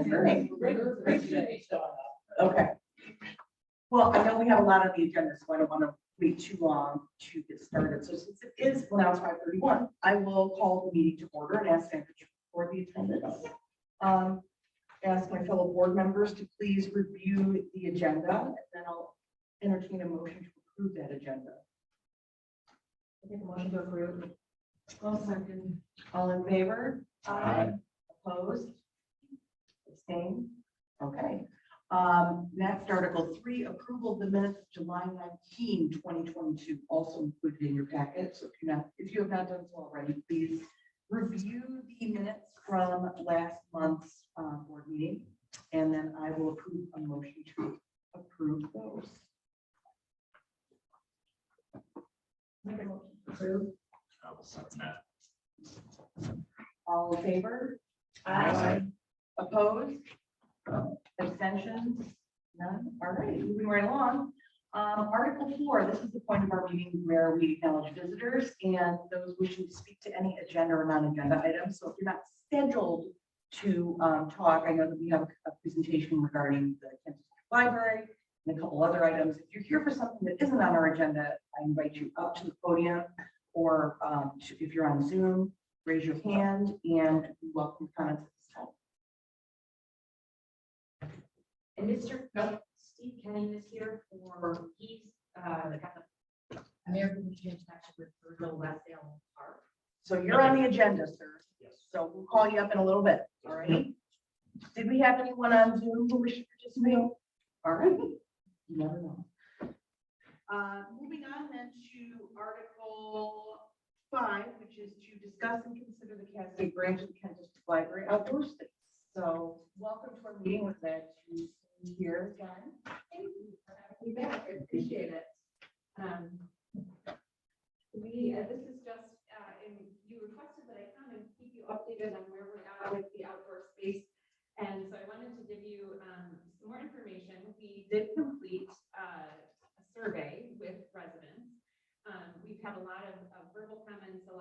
Great. Okay. Well, I know we have a lot on the agenda, so I don't want to wait too long to get started. So since it is, well, now it's 5:31, I will call the meeting to order and ask Sandra for the attendance. Ask my fellow board members to please review the agenda, and then I'll entertain a motion to approve that agenda. I make a motion to approve. Well, second. All in favor? Aye. Opposed? Abstained? Okay. Next, Article 3, approval of the minutes of July 19, 2022, also included in your packet. So if you have not done so already, please review the minutes from last month's board meeting, and then I will approve a motion to approve those. Make a motion to approve. I will second that. All in favor? Aye. Opposed? Abstentions? None? All right, moving right along. Article 4, this is the point of our meeting where we acknowledge visitors and those wishing to speak to any agenda or non-agenda items. So if you're not scheduled to talk, I know that we have a presentation regarding the Kansas Library and a couple other items. If you're here for something that isn't on our agenda, I invite you up to the podium, or if you're on Zoom, raise your hand and we welcome comments at this time. And Steve Kenny is here for, he's got the American Museum connection with Virgil Westdale Park. So you're on the agenda, sir. Yes. So we'll call you up in a little bit, all right? Did we have anyone on Zoom who wished to participate? All right. You never know. Moving on then to Article 5, which is to discuss and consider the Cascade branch of the Kansas Library outdoor space. So welcome to our meeting. We're glad to see you here again. Thank you for having me back. I appreciate it. This is just, and you requested that I come and keep you updated on where we're at with the outdoor space. And so I wanted to give you some more information. We did complete a survey with residents. We've had a lot of verbal comments, of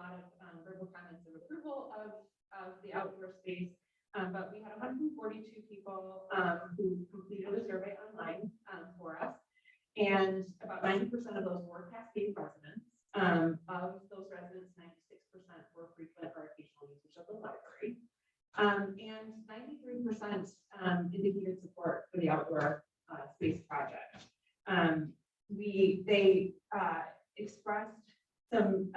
approval of the outdoor space. But we had 142 people who completed a survey online for us. And about 90% of those were Cascade residents. Of those residents, 96% were frequent or occasional users of the library. And 93% indicated support for the outdoor space project. They expressed some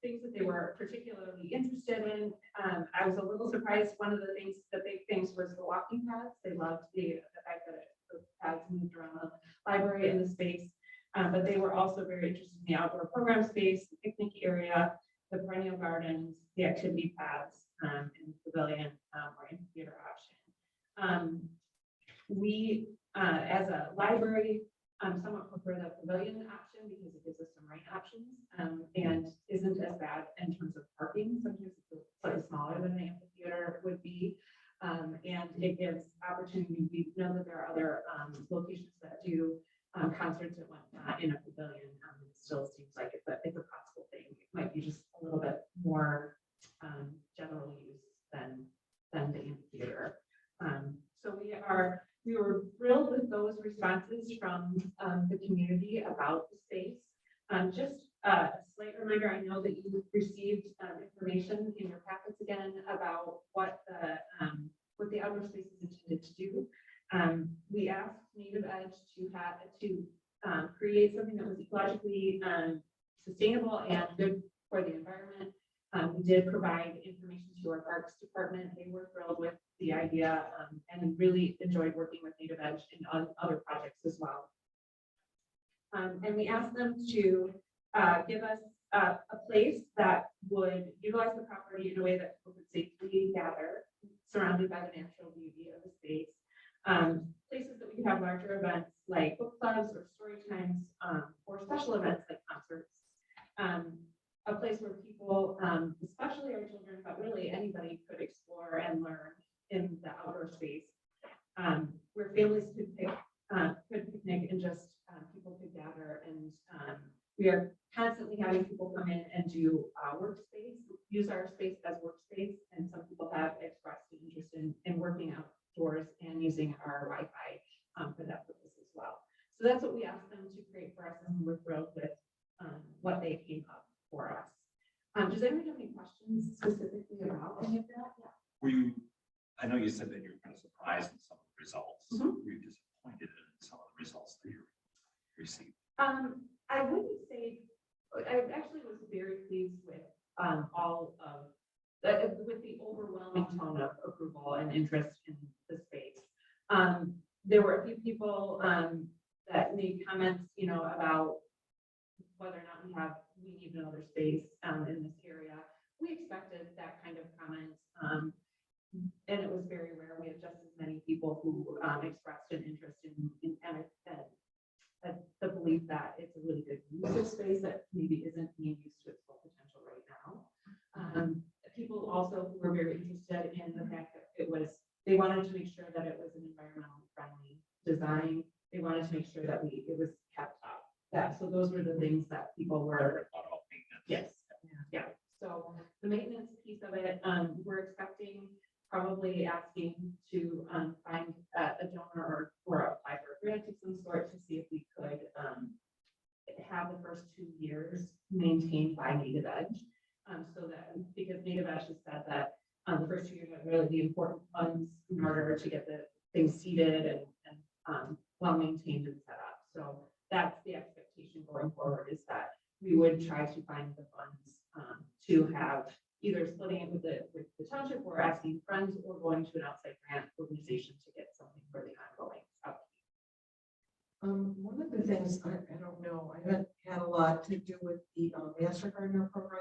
things that they were particularly interested in. I was a little surprised. One of the big things was the walking paths. They loved the fact that the paths moved around the library and the space. But they were also very interested in the outdoor program space, the picnic area, the perennial gardens, the activity paths, and the pavilion or amphitheater option. We, as a library, somewhat prefer the pavilion option because it gives us some rain options and isn't as bad in terms of parking. Sometimes it's slightly smaller than an amphitheater would be. And it gives opportunity. We know that there are other locations that do concerts and whatnot in a pavilion. It still seems like it's a possible thing. It might be just a little bit more general use than the amphitheater. So we were thrilled with those responses from the community about the space. Just a slight reminder, I know that you received information in your packets again about what the outdoor space is intended to do. We asked Native Edge to create something that was ecologically sustainable and good for the environment. We did provide information to our Parks Department. They were thrilled with the idea and really enjoyed working with Native Edge in other projects as well. And we asked them to give us a place that would utilize the property in a way that people could safely gather, surrounded by the natural beauty of the space. Places that we could have larger events like book clubs or story times, or special events like concerts. A place where people, especially our children, but really anybody, could explore and learn in the outdoor space, where families could picnic and just people could gather. And we are constantly having people come in and do workspace, use our space as workspace. And some people have expressed an interest in working tours and using our Wi-Fi for that purpose as well. So that's what we asked them to create for us, and we're thrilled with what they came up for us. Does anyone have any questions specifically about any of that? Yeah. Were you, I know you said that you're kind of surprised in some of the results. Mhm. Were you disappointed in some of the results that you received? I wouldn't say, I actually was very pleased with all of, with the overwhelming tone of approval and interest in the space. There were a few people that made comments, you know, about whether or not we need another space in this area. We expected that kind of comment, and it was very rare. We had just as many people who expressed an interest in the belief that it's a really good use of space that maybe isn't being used to its full potential right now. People also who were very interested in the fact that they wanted to make sure that it was an environmentally friendly design. They wanted to make sure that it was kept up. So those were the things that people were. Yes. Yeah. So the maintenance piece of it, we're expecting, probably asking to find a donor or apply for a grant of some sort to see if we could have the first 2 years maintained by Native Edge. So that, because Native Edge has said that the first 2 years are really the important ones in order to get the things seeded and well maintained and set up. So that's the expectation going forward, is that we would try to find the funds to have either splitting it with the township, or asking friends, or going to an outside grant organization to get something for the ongoing upkeep. One of the things, I don't know, I haven't had a lot to do with the Master Gardener program.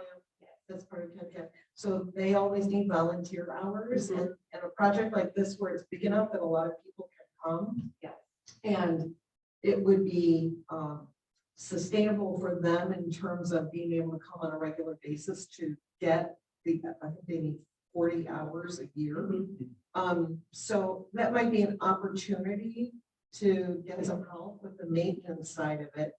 That's part of Township. So they always need volunteer hours, and a project like this where it's big enough that a lot of people can come. Yeah. And it would be sustainable for them in terms of being able to come on a regular basis to get I think they need 40 hours a year. So that might be an opportunity to get some help with the maintenance side of it.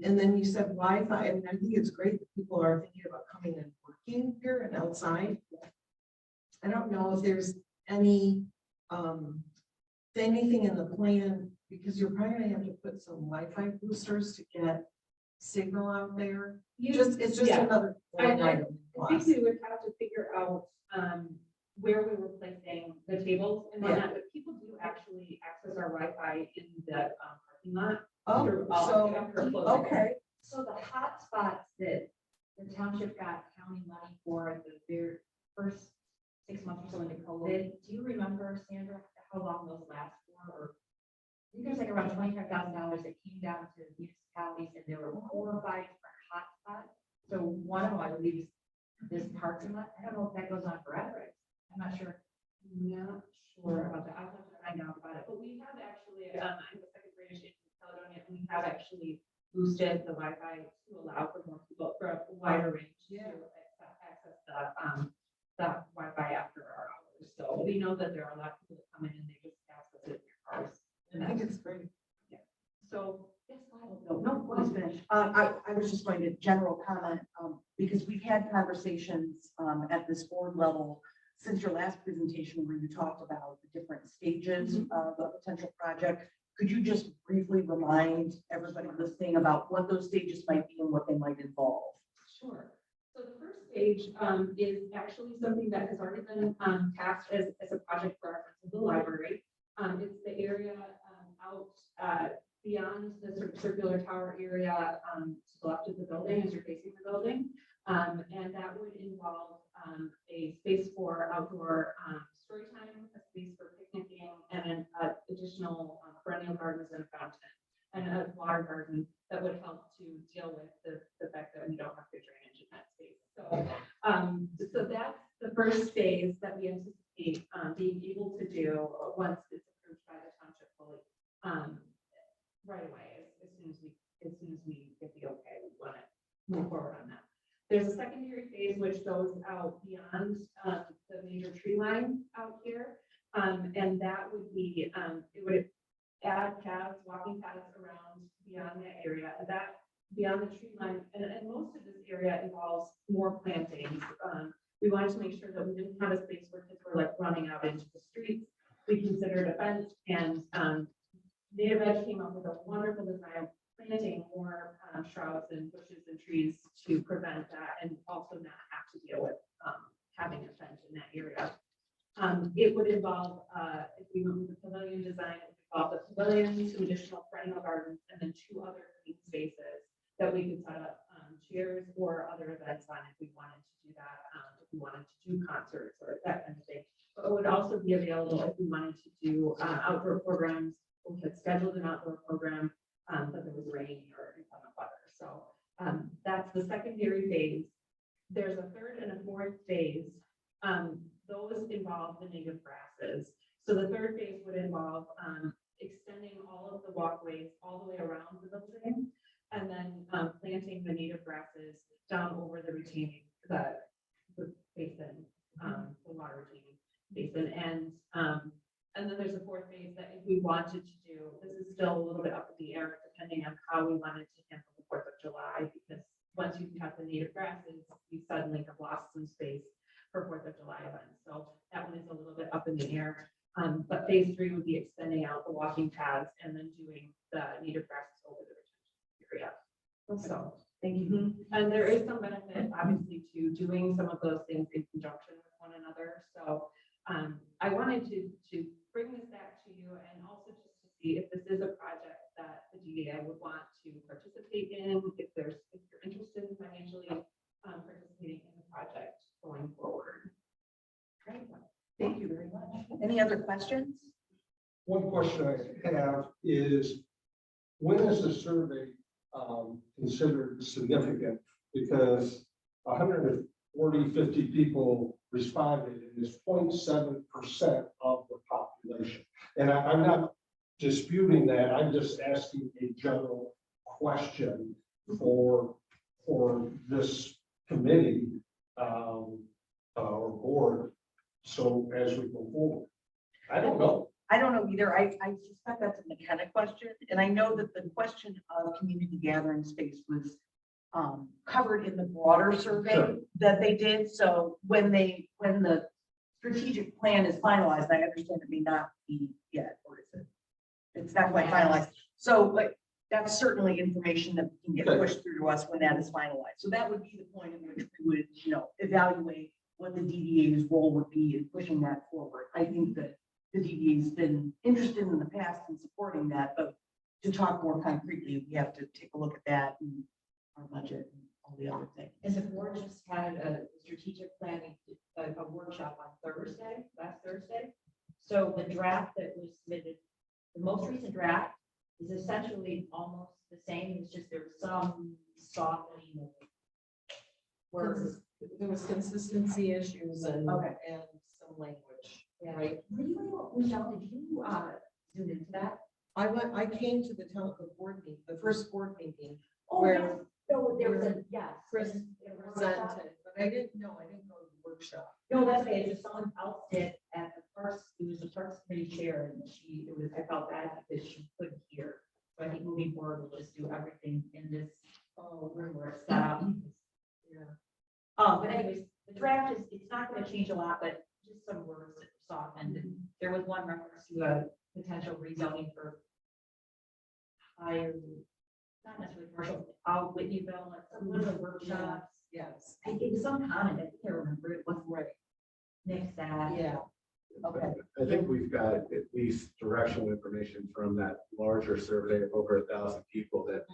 And then you said Wi-Fi, and I think it's great that people are thinking about coming and working here and outside. I don't know if there's anything in the plan, because you're probably gonna have to put some Wi-Fi boosters to get signal out there. It's just another. I think we would have to figure out where we were placing the tables and whatnot, but people do actually access our Wi-Fi in the parking lot. Okay. So the hot spots that the township got county money for the very first 6 months or so into COVID, do you remember, Sandra, how long those last for? Or I think there's like around $25,000 that came down to municipalities, and there were 4 or 5 different hot spots. So one of them, I believe, is this parking lot. I don't know if that goes on forever. I'm not sure. Not sure about that. I'll have to find out about it. But we have actually, I'm the second grade in Caledonia, and we have actually boosted the Wi-Fi to allow for more people, for a wider range to access the Wi-Fi after our hours. So we know that there are a lot of people that come in and they just access it in their cars. And I think it's great. Yeah. So yes, No, let's finish. I was just going to general comment, because we've had conversations at this board level since your last presentation, where you talked about the different stages of a potential project. Could you just briefly remind everybody listening about what those stages might be and what they might involve? Sure. So the first stage is actually something that has already been tasked as a project for our friends of the library. It's the area out beyond the sort of circular tower area to the left of the building as you're facing the building. And that would involve a space for outdoor story time, a space for picnicking, and an additional perennial gardens and a fountain, and a water garden that would help to deal with the fact that we don't have good drainage in that space. So that's the first phase that we anticipate being able to do once it's approved by the township fully right away. As soon as we get the okay, we want to move forward on that. There's a secondary phase which goes out beyond the major tree line out here, and that would be it would add paths, walking paths around beyond that area, and that beyond the tree line, and most of this area involves more plantings. We wanted to make sure that we didn't have a space where kids were like running out into the streets. We we considered a fence, and Native Edge came up with a wonderful design, planting more shrubs and bushes and trees to prevent that, and also not have to deal with having a fence in that area. It would involve, if we went with the pavilion design, it would involve the pavilion, some additional perennial gardens, and then 2 other green spaces that we could set up chairs or other events on if we wanted to do that, if we wanted to do concerts or that kind of thing. But it would also be available if we wanted to do outdoor programs. We had scheduled an outdoor program, but there was rain or inclement weather. So that's the secondary phase. There's a 3rd and a 4th phase. Those involve the native grasses. So the 3rd phase would involve extending all of the walkways all the way around the building, and then planting the native grasses down over the retaining, the basin, the water retaining basin. And then there's a 4th phase that if we wanted to do, this is still a little bit up in the air, depending on how we wanted to handle the 4th of July, because once you cut the native grasses, you suddenly have lost some space for 4th of July events. So that one is a little bit up in the air. But phase 3 would be extending out the walking paths and then doing the native grasses over the retention area. So, thank you. And there is some benefit, obviously, to doing some of those things in conjunction with one another. So I wanted to bring this back to you, and also just to see if this is a project that the DDA would want to participate in, if you're interested in financially participating in the project going forward. Great. Thank you very much. Any other questions? One question I have is, when is the survey considered significant? Because 140, 50 people responded, and it's 0.7% of the population. And I'm not disputing that. I'm just asking a general question for this committee or board. So as we go forward, I don't know. I don't know either. I suspect that's a McKenna question. And I know that the question of community gathering space was covered in the broader survey Sure. that they did. So when the strategic plan is finalized, I understand it may not be yet, or is it? It's not quite finalized. So like, that's certainly information that can get Okay. pushed through to us when that is finalized. So that would be the point in which we would, evaluate what the DDA's role would be in pushing that forward. I think that the DDA's been interested in the past in supporting that, but to talk more concretely, we have to take a look at that and our budget and all the other things. And the board just had a strategic planning, a workshop on last Thursday. So the draft that was submitted, the most recent draft is essentially almost the same. It's just there's some softening of words. There was consistency issues and Okay. some language, Yeah. right? Were you able, Michelle, did you zoom into that? I came to the board meeting, the first board meeting, Oh, Where- yes. No, there was a, yes. Chris there was a workshop. presented, but I didn't go to the workshop. No, that's okay. It's just someone else did at the parks. It was the parks committee chair, and I felt bad because she couldn't hear. So I think moving forward, we'll just do everything in this room where it's set up. Yeah. But anyways, the draft it's not going to change a lot, but just some words that were softened. And there was one reference to a potential rezoning for higher, not necessarily commercial, Whitneyville, like some of the workshops. Yes. It was some comment, I think I remember it wasn't Right. Nick that. Yeah. Okay. I think we've got at least directional information from that larger survey of over 1,000 people that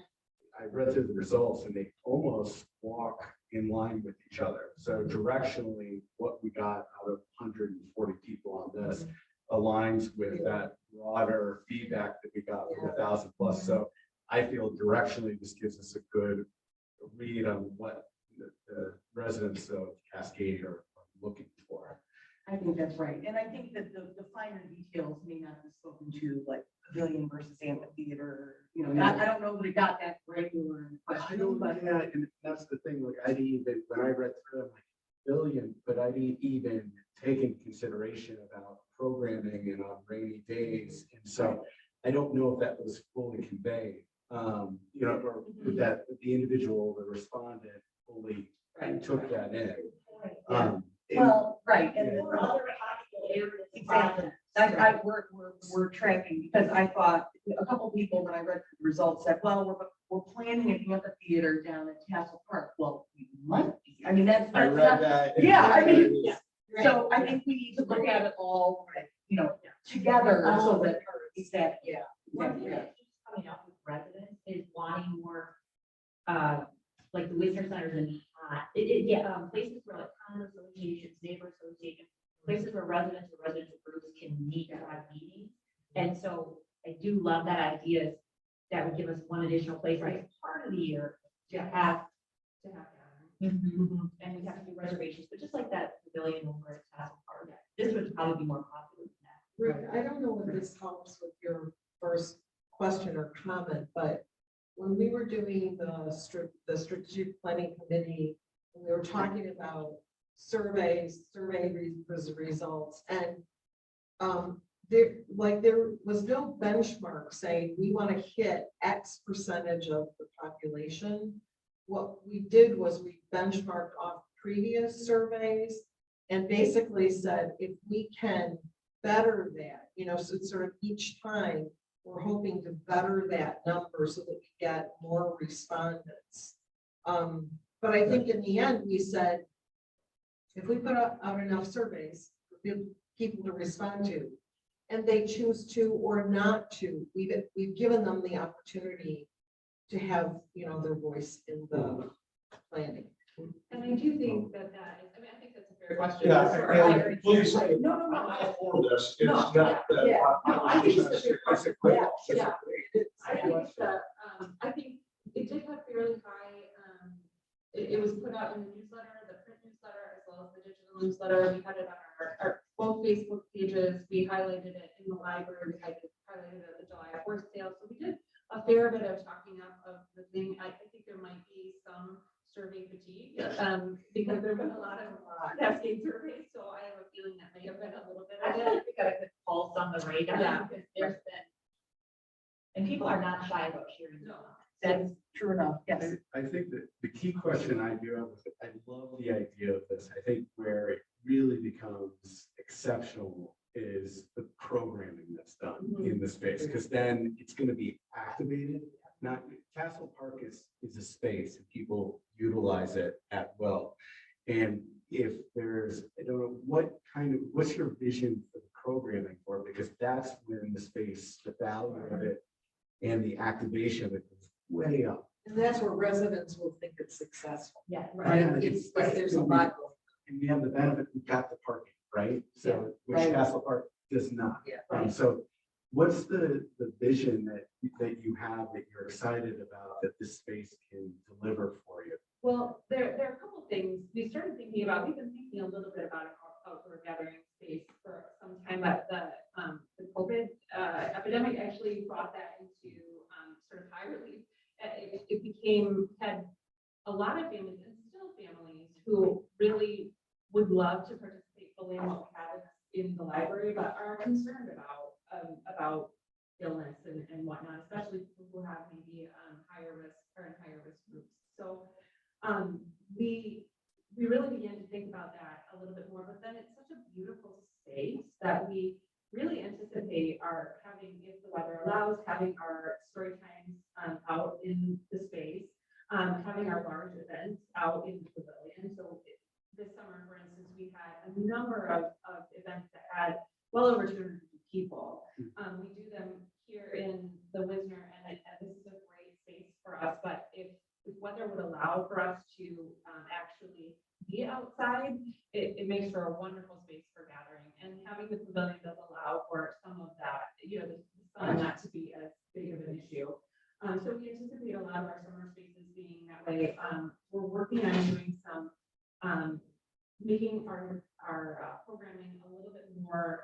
I read through the results, and they almost walk in line with each other. So directionally, what we got out of 140 people on this aligns with that broader feedback that we got from 1,000 plus. So I feel directionally, this gives us a good read on what the residents of Cascade are looking for. I think that's right. And I think that the finer details may not be spoken to, like pavilion versus amphitheater, I don't know that it got that granular in the I question, don't, but yeah, and that's the thing, like, I'd even, when I read through, I'm like, billion, but I didn't even take into consideration about programming and on rainy days. And so I don't know if that was fully conveyed, or that the individual that responded fully took that in. well, right. Yeah. And Or other possible areas. exactly. We're tracking, because I thought, a couple people, when I read the results, said, well, we're planning an amphitheater down at Castle Park. Well, we might be, I mean, that's. I read that. Yeah, I mean, yeah. So I think we need to look at it all, together, so that, exactly, yeah. One thing that keeps coming up with residents is wanting more, like the visitor centers and, places where like condo associations, neighbor associations, places where residents or residential groups can meet and have meetings. And so I do love that idea. That would give us one additional place, right, part of the year to have gathering. And we have to do reservations, but just like that pavilion over at Castle Park, this would probably be more popular than that. Rick, I don't know if this helps with your first question or comment, but when we were doing the strategic planning committee, we were talking about survey results, and there was no benchmark saying we want to hit X percentage of the population. What we did was we benchmarked off previous surveys and basically said, if we can better that, so it's sort of each time we're hoping to better that number so that we get more respondents. But I think in the end, we said, if we put out enough surveys for people to respond to, and they choose to or not to, we've given them the opportunity to have, their voice in the planning. And I do think that I think that's a fair question. Yeah, and please say, No. I'm for this, it's No, not that. yeah. No, I think it's a fair It's a great- Yeah, it's a yeah. great- I think it did have fairly high, it was put out in the newsletter, the print newsletter, as well as the digital newsletter. We had it on our both Facebook pages. We highlighted it in the library. We highlighted it at the July 4th sale. So we did a fair bit of talking up of the thing. I think there might be some survey fatigue, because there have been a lot of Cascade surveys. So I have a feeling that may have been a little bit I of feel it. like we got a good pulse on the radar, Yeah. because there's been, and people are not shy about sharing. No. That's true enough, yes. I think that the key question I do have, is I love the idea of this. I think where it really becomes exceptional is the programming that's done in the space, because then it's going to be activated. Not Castle Park is a space and people utilize it at will. And if there's, I don't know, what's your vision for the programming for it? Because that's when the space, the value of it and the activation of it is way up. And that's where residents will think it's successful. Yeah. Right. It's like there's a lot. And we have the benefit, we've got the parking, right? So, which right. Castle Park does not. Yeah. So what's the vision that you have, that you're excited about, that this space can deliver for you? Well, there are a couple of things we've been thinking a little bit about an outdoor gathering space for some time, but the COVID epidemic actually brought that into sort of high relief. It had a lot of families, and still families, who really would love to participate fully in what we have in the library, but are concerned about illness and whatnot, especially people who have maybe higher risk or in higher risk groups. So we really began to think about that a little bit more, but then it's such a beautiful space that we really anticipate our having, if the weather allows, having our story times out in the space, having our large events out in the pavilion. So this summer, for instance, we had a number of events that had well over 200 people. We do them here in the Wisner, and this is a great space for us, but if weather would allow for us to actually be outside, it makes for a wonderful space for gathering, and having the pavilion does allow for some of that, the sun not to be as big of an issue. So we anticipate a lot of our summer spaces being that way. We're working on doing some, making our programming a little bit more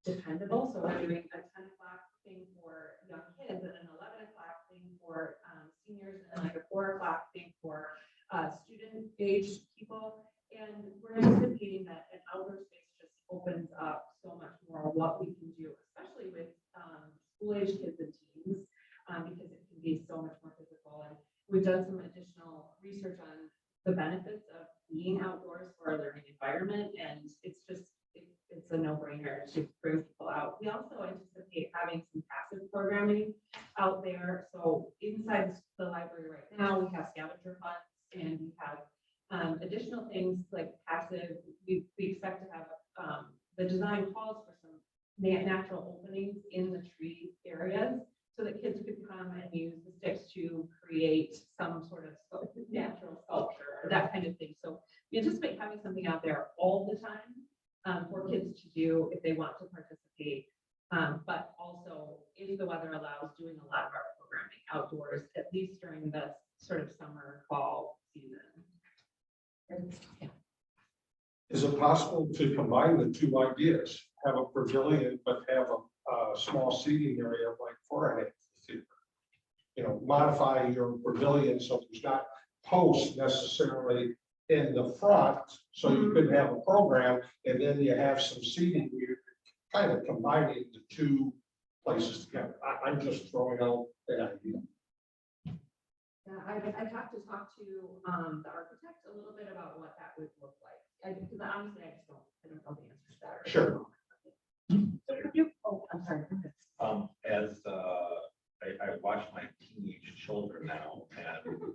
dependable. So we're doing a 10 o'clock thing for young kids and an 11 o'clock thing for seniors, and like a 4 o'clock thing for student-aged people. And we're anticipating that an outdoor space just opens up so much more of what we can do, especially with school-aged kids and teens, because it can be so much more physical. And we've done some additional research on the benefits of being outdoors for a learning environment, and it's a no-brainer to bring people out also anticipate having some passive programming out there. So inside the library right now, we have scavenger hunts and we have additional things like passive. We expect to have the design calls for some natural openings in the tree areas so that kids could come and use the sticks to create some sort of natural sculpture or that kind of thing. So we anticipate having something out there all the time for kids to do if they want to participate. But also, if the weather allows, doing a lot of our programming outdoors, at least during the sort of summer, fall season. Is it possible to combine the two ideas? Have a pavilion, but have a small seating area like for an amphitheater? You know, modify your pavilion so there's not posts necessarily in the front, so you could have a program, and then you have some seating. You're kind of combining the two places together. I'm just throwing out that idea. Yeah, I'd have to talk to the architect a little bit about what that would look like. Because honestly, I don't know the answer to that. Right Sure. now. Oh, I'm sorry. go ahead. As I watch my teenage children now, and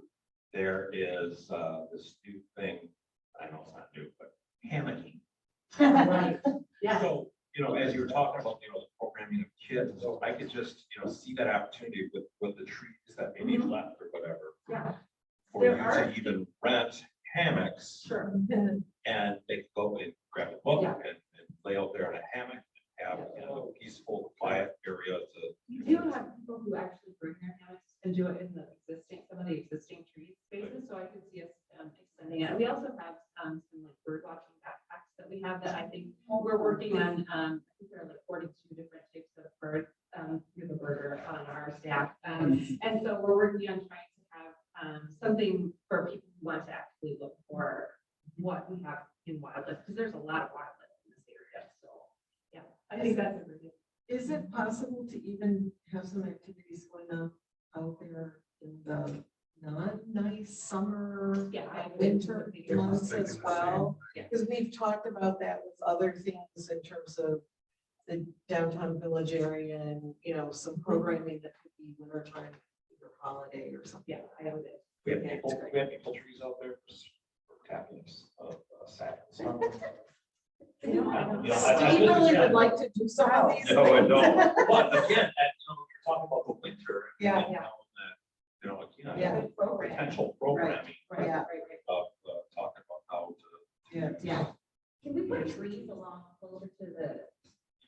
there is this new thing, I know it's not new, but hammocking. Right. Yeah. So, as you were talking about, the programming of kids, so I could just, see that opportunity with the trees that may be left or whatever. Yeah. For There you are- to even rent hammocks, Sure. and they could go and grab a book Yeah. and lay out there in a hammock, and have, a peaceful, quiet area to. We do have people who actually bring their hammocks and do it in some of the existing tree spaces, so I could see us extending it. We also have some like bird watching backpacks that we have that I think we're working on. I think there are like 42 different types of birds. We have a birder on our staff, and so we're working on trying to have something for people who want to actually look for what we have in wildlife, because there's a lot of wildlife in this area. So yeah, I think that's a really good. Is it possible to even have some activities going on out there in the non-nice summer, Yeah, I would winter think months thinking as the well? same. Yeah. Because we've talked about that with other things in terms of the downtown village area and, some programming that could be wintertime or holiday or something. Yeah, I would. We have Yeah, people, that's great. we have maple trees out there for happiness of Saturday. Steve really would like to do some of these No, I things. don't. But again, you're talking about the winter. Yeah. and, Yeah. again, potential programming Right, Yeah. right, right. of talking about how to. Yeah. Yeah. Can we put trees along closer to the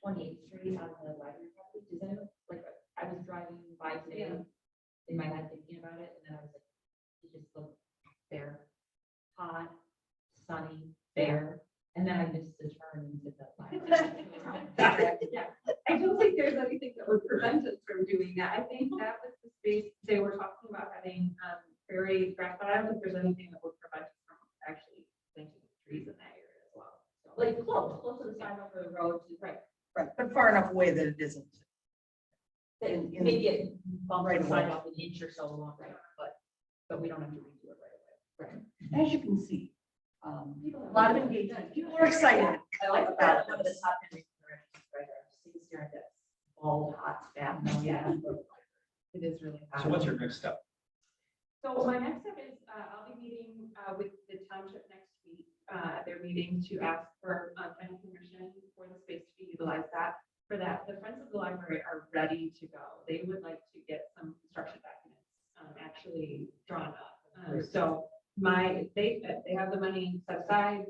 28th Street on the library property? Does anyone, like, I was driving by today in my head thinking about it, and then I was like, it just looked bare, hot, sunny, bare, and then I missed the turn into the library. Yeah, I don't think there's anything that would prevent us from doing that. I think that was the space they were talking about having very grass, but I don't think there's anything that would prevent us from actually planting trees in that area as well. So, Like close to the sidewalk or the road, right? Right, but far enough away that it isn't. Then In- maybe it bumps right the away. sidewalk an inch or so along, right? But we don't have to redo it right away. As you can see, a People have- lot of engagement. People are excited. I like about that, one of the this. top 10 reasons for interest right there, sitting staring at that bald, hot staff. Yeah. It is really hot. So what's your next step? So my next step is I'll be meeting with the township next week. They're meeting to ask for final permission for the space to be utilized. For that, the Friends of the Library are ready to go. They would like to get some construction documents actually drawn up. So they have the money set aside.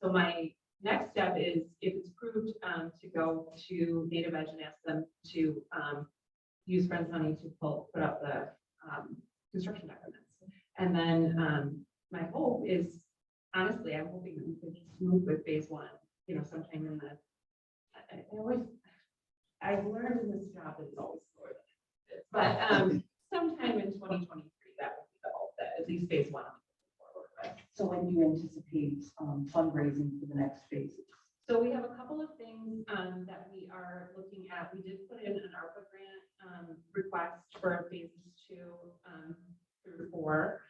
So my next step is, if it's approved, to go to Native Edge and ask them to use Friends money to put up the construction documents. And then my hope is, honestly, I'm hoping that we can just move with phase one, sometime in the, I've learned in this job that it's always slower than it is. But sometime in 2023, that would be the hope, that at least phase one. So when do you anticipate fundraising for the next phases? So we have a couple of things that we are looking at. We did put in an ARPA grant request for phases 2 through 4.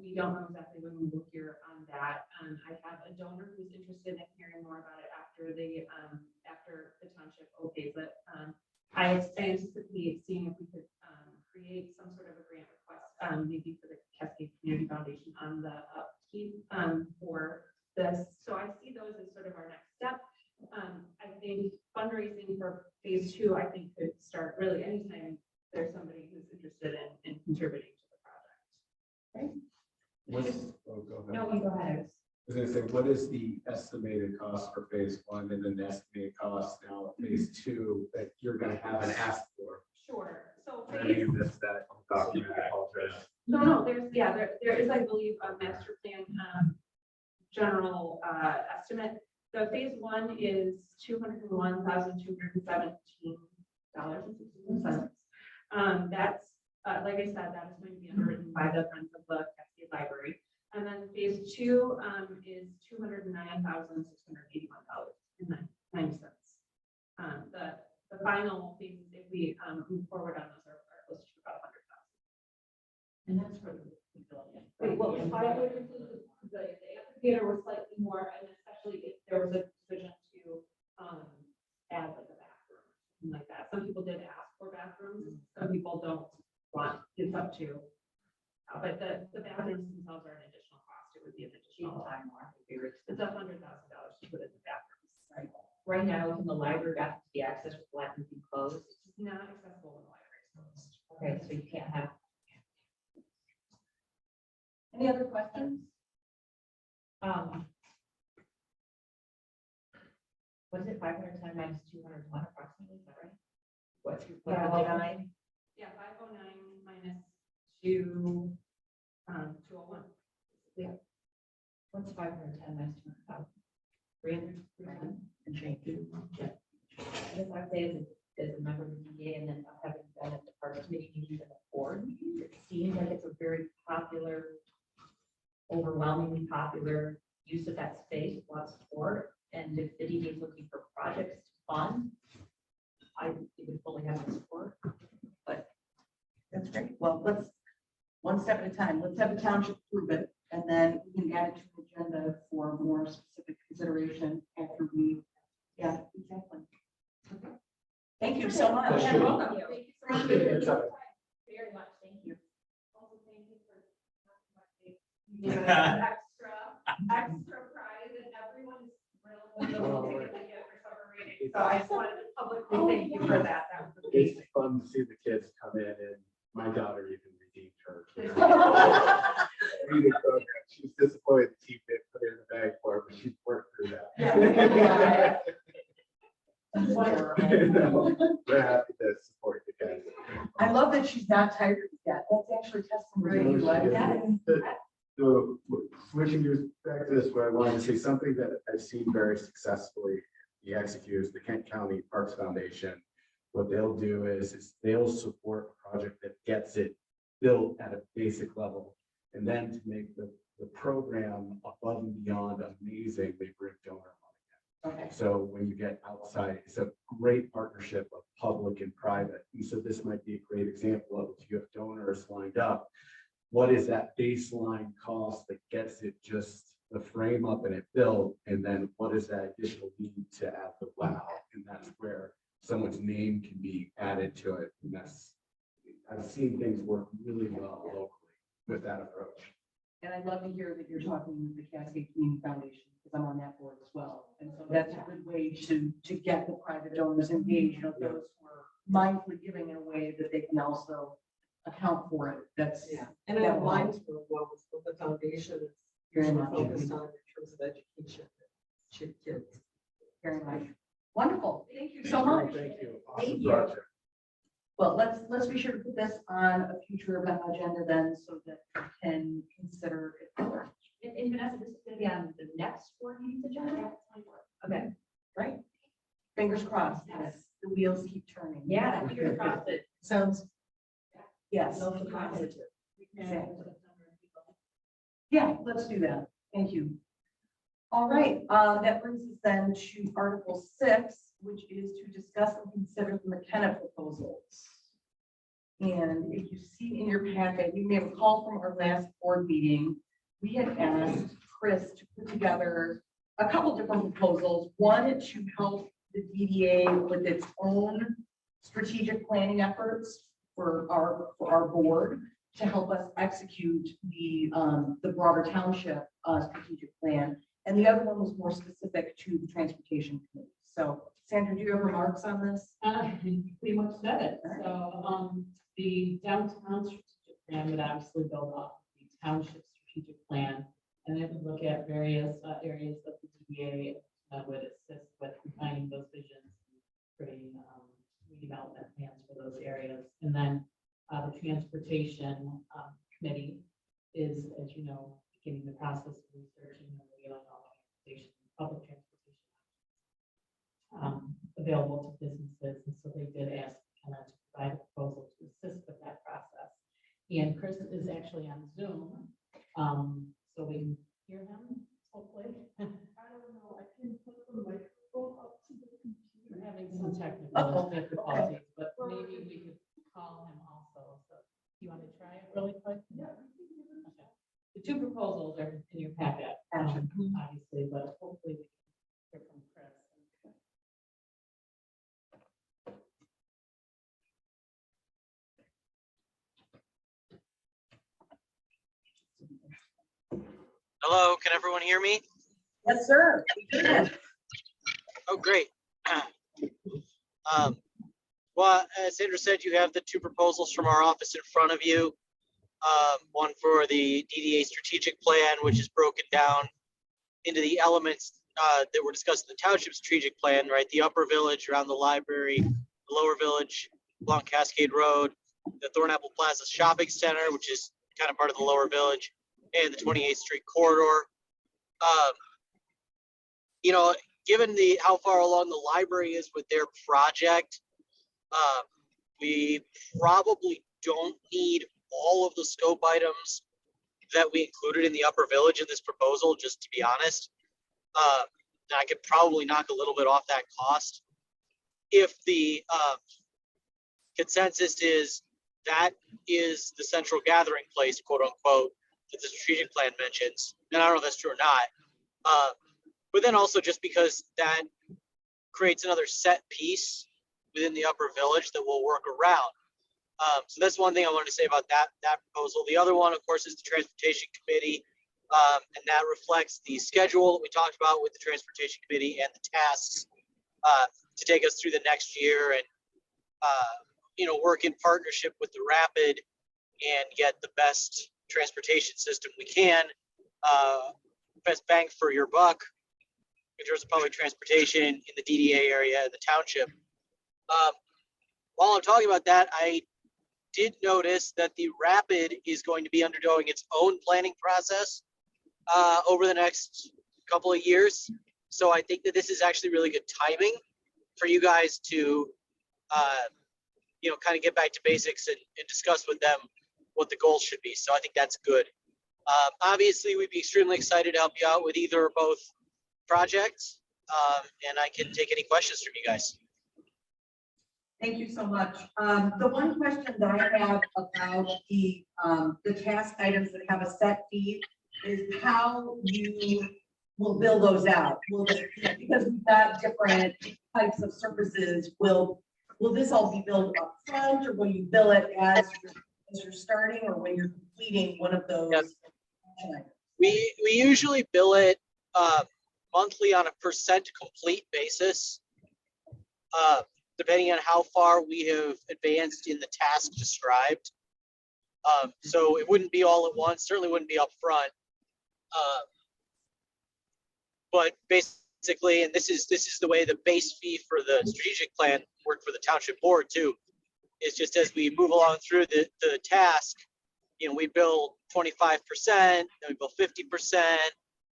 We don't know exactly when we will hear on that. I have a donor who's interested in hearing more about it after the township okays it. I anticipate seeing if we could create some sort of a grant request, maybe for the Cascade Community Foundation on the upkeep for this. So I see those as sort of our next step. I think fundraising for phase 2, I think could start really anytime there's somebody who's interested in contributing to the project. Go ahead. No, you go ahead. I was gonna say, what is the estimated cost for phase 1 and then the estimated cost now of phase 2 that you're gonna have and ask for? Sure. So I phase, mean, missed that document, I apologize. no, there is, I believe, a master plan general estimate. The phase 1 is $201,217.61. That's, like I said, that is going to be underwritten by the Friends of the Cascade Library. And then phase 2 is $209,681.90. The final phases, if we move forward on those, are close to about 100,000. And that's for the pavilion. Wait, well, if I would include the amphitheater was slightly more, and especially if there was a decision to add like a bathroom, something like that. Some people did ask for bathrooms, some people don't want, it's up to. But the bathrooms themselves are an additional cost. It would be an additional time more. It's $100,000 to put in the bathrooms. Right now, in the library, back to the access with library being closed. It's not accessible when the library is closed. Okay, so you can't have. Any other questions? What is it, 510 minus 201 approximately, is that right? What, Yeah, 509? Yeah, 509 minus 201. Yeah. What's 510 minus 200,000? 300 and change. Yeah. I guess I'd say as a member of the DDA and then having been at the Parks Committee meetings and the board meetings, it seems like it's a very popular, overwhelmingly popular use of that space, lots of support. And if the DDA is looking for projects to fund, I would fully have the support. But That's great. Well, let's, one step at a time. Let's have the township approve it, and then we can add it to the agenda for more specific consideration after we, yeah, exactly. Okay. Thank you so much. Thank You're you. welcome. Thank you so much. very much, thank you. Also, thank you for extra prize, and everyone's thrilled with the little ticket they get for summer reading. So I just wanted to publicly thank you for that. That was It's amazing. fun to see the kids come in and my daughter even redeemed her. Reading program. She's disappointed the team didn't put it in the bag for her, but she's worked through that. Yeah. We're happy to support the kids. I love that she's not tired yet. That's actually testimony to what. So switching gears back to this, where I wanted to say something that I've seen very successfully be executed is the Kent County Parks Foundation. What they'll do is they'll support a project that gets it built at a basic level. And then to make the program above and beyond amazing, they bring donor money. Okay. So when you get outside, it's a great partnership of public and private. And so this might be a great example of if you have donors lined up, what is that baseline cost that gets it just the frame up and it built? And then what is that additional need to add the wow? And that's where someone's name can be added to it. And that's, I've seen things work really well locally with that approach. And I'd love to hear that you're talking with the Cascade Community Foundation, because I'm on that board as well. And so that's a good way to get the private donors engaged, you know, those who are mindfully giving in a way that they can also account for it. That's, Yeah, and it aligns with what the foundation is Very much. focused on in terms of education to kids. very much. Wonderful. Thank you so much. Thank you. Thank Awesome you. project. Well, let's be sure to put this on a future event agenda then, so that we can consider it. And Vanessa, this is gonna be on the next board meeting agenda? Okay, Right? Fingers crossed. Yes, the wheels keep turning. yeah, fingers crossed it. Sounds Yes. so positive. Exactly. Yeah, let's do that. Thank you. All right, that brings us then to Article 6, which is to discuss and consider the McKenna proposals. And if you see in your packet, you may recall from our last board meeting, we had asked Chris to put together a couple different proposals. One, to help the DDA with its own strategic planning efforts for our board to help us execute the broader township strategic plan. And the other one was more specific to the transportation committee. So Sandra, do you have remarks on this? You pretty much said it. So, the downtown strategic plan would obviously build off the township strategic plan. And it would look at various areas that the DDA would assist with refining those visions, and creating redevelopment plans for those areas. And then the transportation committee is, as you know, beginning the process of researching and reviewing all transportation, public transportation available to businesses. And so they did ask to provide a proposal to assist with that process. And Chris is actually on Zoom, so we can hear him, hopefully. I don't know, I can put the microphone up to the computer. We're having some technical difficulties, but maybe we could call him also. So you want to try it really quick? Yeah. Okay. The two proposals are in your packet, obviously, but hopefully we can hear from Chris. Hello, can everyone hear me? Yes, sir. Oh, great. Well, as Sandra said, you have the two proposals from our office in front of you. One for the DDA strategic plan, which is broken down into the elements that were discussed in the township strategic plan, right? The upper village around the library, the lower village along Cascade Road, the Thornapple Plaza Shopping Center, which is kind of part of the lower village, and the 28th Street corridor. Given how far along the library is with their project, we probably don't need all of the scope items that we included in the upper village in this proposal, just to be honest. I could probably knock a little bit off that cost. If the consensus is that is the central gathering place, quote unquote, that the strategic plan mentions, and I don't know if that's true or not. But then also just because that creates another set piece within the upper village that we'll work around. So that's one thing I wanted to say about that proposal. The other one, of course, is the transportation committee. And that reflects the schedule that we talked about with the transportation committee and the tasks to take us through the next year and, work in partnership with the Rapid and get the best transportation system we can, best bang for your buck in terms of public transportation in the DDA area and the township. While I'm talking about that, I did notice that the Rapid is going to be undergoing its own planning process over the next couple of years. So I think that this is actually really good timing for you guys to, kind of get back to basics and discuss with them what the goals should be. So I think that's good. Obviously, we'd be extremely excited to help you out with either or both projects. And I can take any questions from you guys. Thank you so much. The one question that I have about the task items that have a set fee is how you will bill those out. Because we've got different types of services, will this all be billed up front, or will you bill it as you're starting or when you're completing one of those? Yep. We usually bill it monthly on a percent complete basis, depending on how far we have advanced in the task described. So it wouldn't be all at once, certainly wouldn't be up front. But basically, and this is the way the base fee for the strategic plan worked for the township board too, is just as we move along through the task, we bill 25%, then we bill 50%,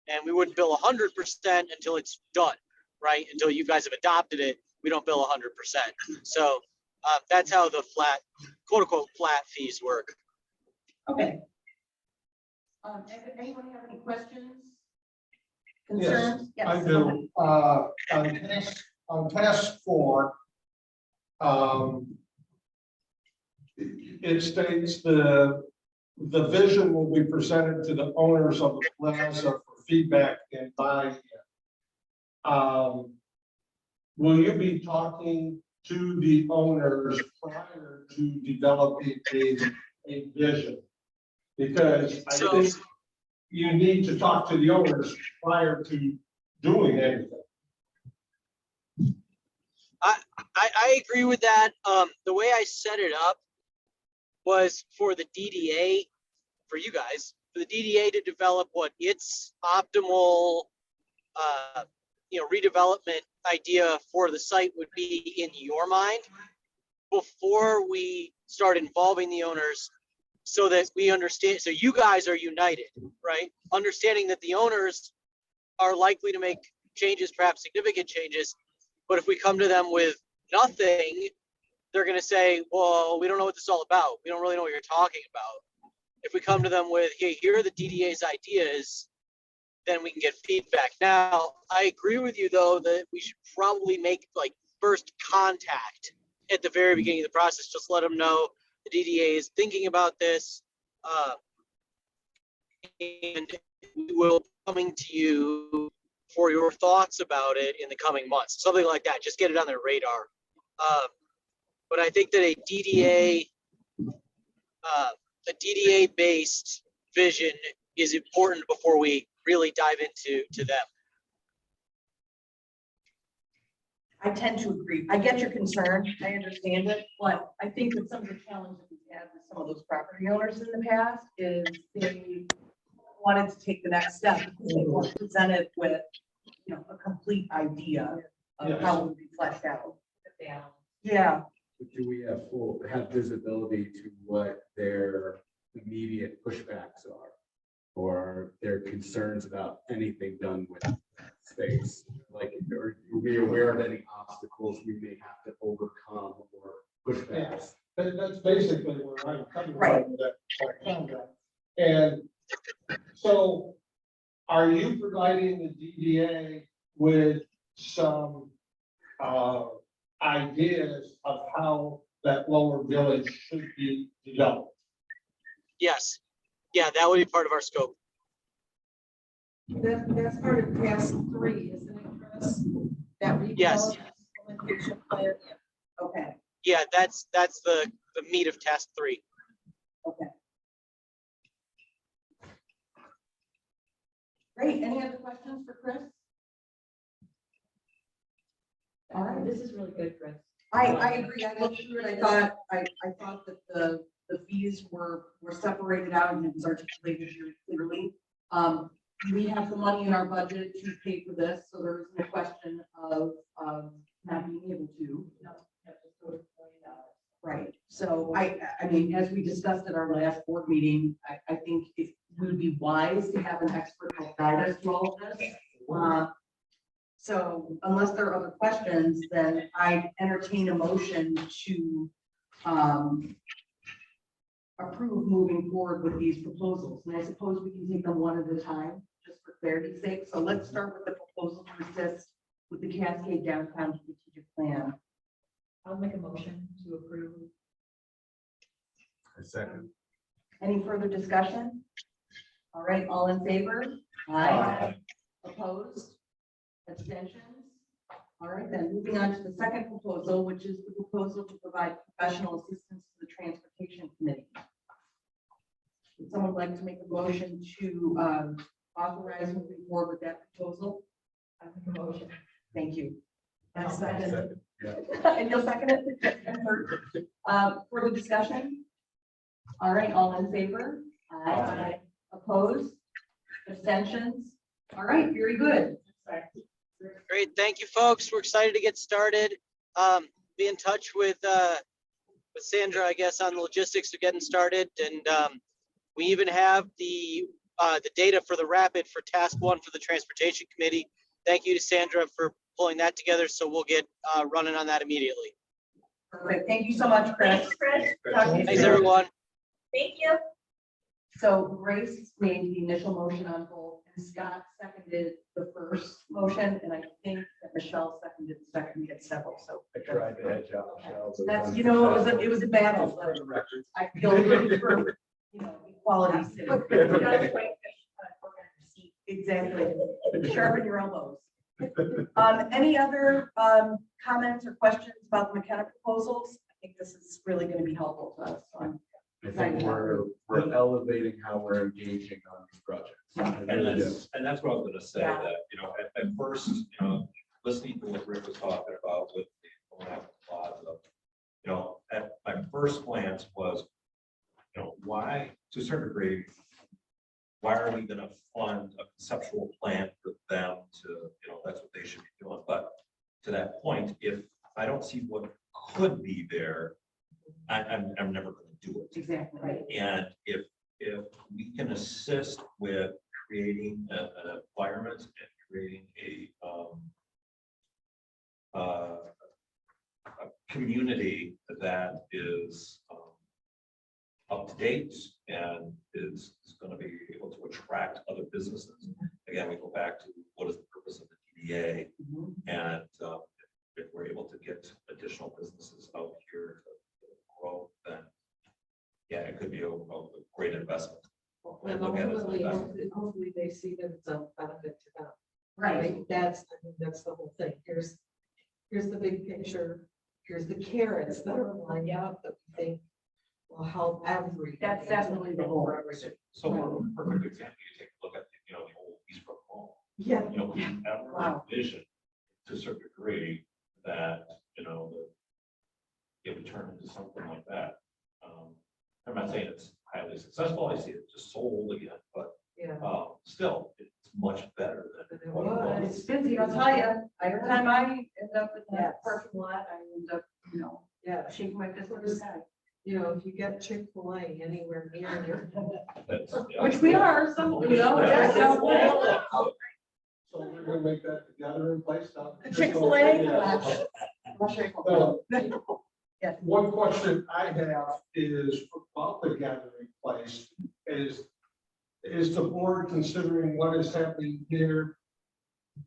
and we wouldn't bill 100% until it's done, right? Until you guys have adopted it, we don't bill 100%. So that's how the flat, quote unquote, flat fees work. Okay. Anyone have any questions? Concerns? Yes, I do. On task 4, it states the vision will be presented to the owners of the plaza for feedback and buy-in. Will you be talking to the owners prior to developing a vision. Because I think you need to talk to the owners prior to doing anything. I agree with that. The way I set it up was for the DDA, for you guys, for the DDA to develop what its optimal, redevelopment idea for the site would be in your mind before we start involving the owners, so that we understand, so you guys are united, right? Understanding that the owners are likely to make changes, perhaps significant changes, but if we come to them with nothing, they're gonna say, well, we don't know what this is all about. We don't really know what you're talking about. If we come to them with, hey, here are the DDA's ideas, then we can get feedback. Now, I agree with you though, that we should probably make like first contact at the very beginning of the process. Just let them know the DDA is thinking about this. And we will be coming to you for your thoughts about it in the coming months, something like that. Just get it on their radar. But I think that a DDA-based vision is important before we really dive into them. I tend to agree. I get your concern. I understand it, but I think that some of the challenges we've had with some of those property owners in the past is they wanted to take the next step because they weren't presented with, a complete idea of how it would be fleshed out. Yeah. Do we have visibility to what their immediate pushbacks are? Or their concerns about anything done with space? Like, are we aware of any obstacles we may have to overcome or pushbacks? That's basically where I'm coming Right. from with that contract. And so are you providing the DDA with some ideas of how that lower village should be developed? Yes. Yeah, that would be part of our scope. That's part of task 3, isn't it, Chris? That Yes. implementation plan. Okay. Yeah, that's the meat of task 3. Okay. Great. Any other questions for Chris? All right. This is really good, Chris. I agree. I looked through it. I thought that the fees were separated out and it was articulated very clearly. We have the money in our budget to pay for this, so there is no question of not being able to. Right. So I mean, as we discussed at our last board meeting, I think it would be wise to have an expert help guide us through all of this. So unless there are other questions, then I entertain a motion to approve moving forward with these proposals. And I suppose we can take them one at a time, just for clarity's sake. So let's start with the proposal to assist with the Cascade Downtown Strategic Plan. I'll make a motion to approve. A second. Any further discussion? All right, all in favor? Aye. Opposed? Abstentions? All right, then moving on to the second proposal, which is the proposal to provide professional assistance to the Transportation Committee. Would someone like to make a motion to authorize moving forward with that proposal? I make a motion. Thank you. That's second. Second, yeah. And you'll second it? Further discussion? All right, all in favor? Aye. Opposed? Abstentions? All right, very good. Great, thank you, folks. We're excited to get started. Be in touch with Sandra, I guess, on the logistics of getting started. And we even have the data for the rapid for task 1 for the Transportation Committee. Thank you to Sandra for pulling that together. So we'll get running on that immediately. Perfect. Thank you so much, Chris. Thanks, Chris. Talk to you Thanks, soon. everyone. Thank you. So Grace made the initial motion on both, and Scott seconded the first motion, and I think that Michelle seconded the second. We had several, so. I tried to hedge out Michelle. so That's, it's it was a battle. for the record. I feel good for, equality. Exactly. Sharpen your elbows. Any other comments or questions about the McKenna proposals? I think this is really going to be helpful to us. So I think we're elevating how we're engaging on these projects. I really do. And that's what I was gonna say, Yeah. that, at first, listening to what Rick was talking about with the plaza, at my first glance was, why, to a certain degree, why are we gonna fund a conceptual plan for them to, that's what they should be doing, but to that point, if I don't see what could be there, I'm never gonna do it. exactly right. And if we can assist with creating an environment and creating a community that is up to date and is going to be able to attract other businesses. Again, we go back to what is the purpose of the TDA, and if we're able to get additional businesses out here to grow, then yeah, it could be a great investment. And Look at it as an ultimately, investment. hopefully they see that it's a benefit to them. Right. That's the whole thing. Here's the big picture. Here's the carrots that are lined up that we think will help every. That's definitely the goal. So for a perfect example, you take a look at the old Eastbrook Mall. Yeah. We ever Wow. envision to a certain degree that, it would turn into something like that. I'm not saying it's highly successful. I see it just sold again, but Yeah. still, it's much better than It what it was. was. It's busy, I'll tell you. Every time I end up in Yes. that parking lot, I end up, Yeah. shaking my fist with his head. If you get Chick-fil-A anywhere near your. That's- yeah. Which we are, some, Yeah. yeah. So we're gonna make that the gathering place now. The Chick-fil-A? Yeah. Yes. One question I have is about the gathering place is the board considering what is happening here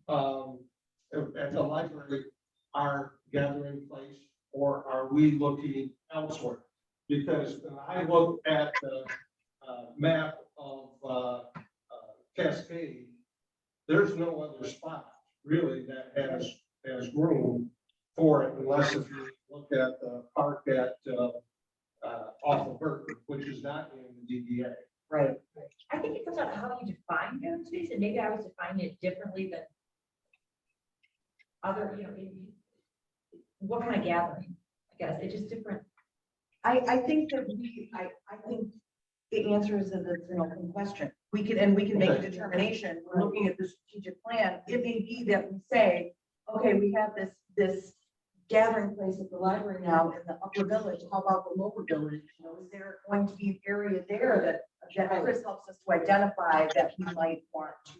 at the library, our gathering place, or are we looking elsewhere? Because when I look at the map of Cascade, there's no other spot really that has room for it unless if you look at the park at off of Berkeley, which is not in the DDA. Right. I think it comes out how you define gathering space, and maybe I was defining it differently than other, what kind of gathering, I guess, it's just different. I think that I think the answer is that it's an open question. We can make a determination, we're looking at the strategic plan. It may be that we say, okay, we have this gathering place at the library now in the upper village. How about the lower village? Is there going to be an area there that Chris helps us to identify that we might want to?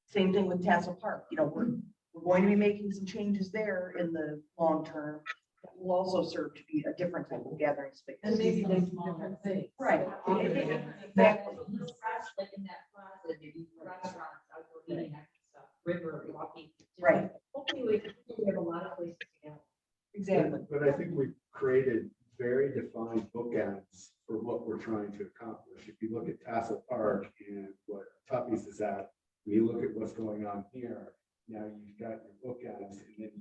Same thing with Tassel Park. We're going to be making some changes there in the long term. That will also serve to be a different type of gathering space. And maybe they do Smaller different things. Right. Exactly. Like in that plaza, maybe restaurants, outdoor eating, that kind of stuff, river, walking. Right. Hopefully we have a lot of places to go. Exactly. But I think we've created very defined bookends for what we're trying to accomplish. If you look at Tassel Park and what Tuffy's is at, when you look at what's going on here, now you've got your bookends, and then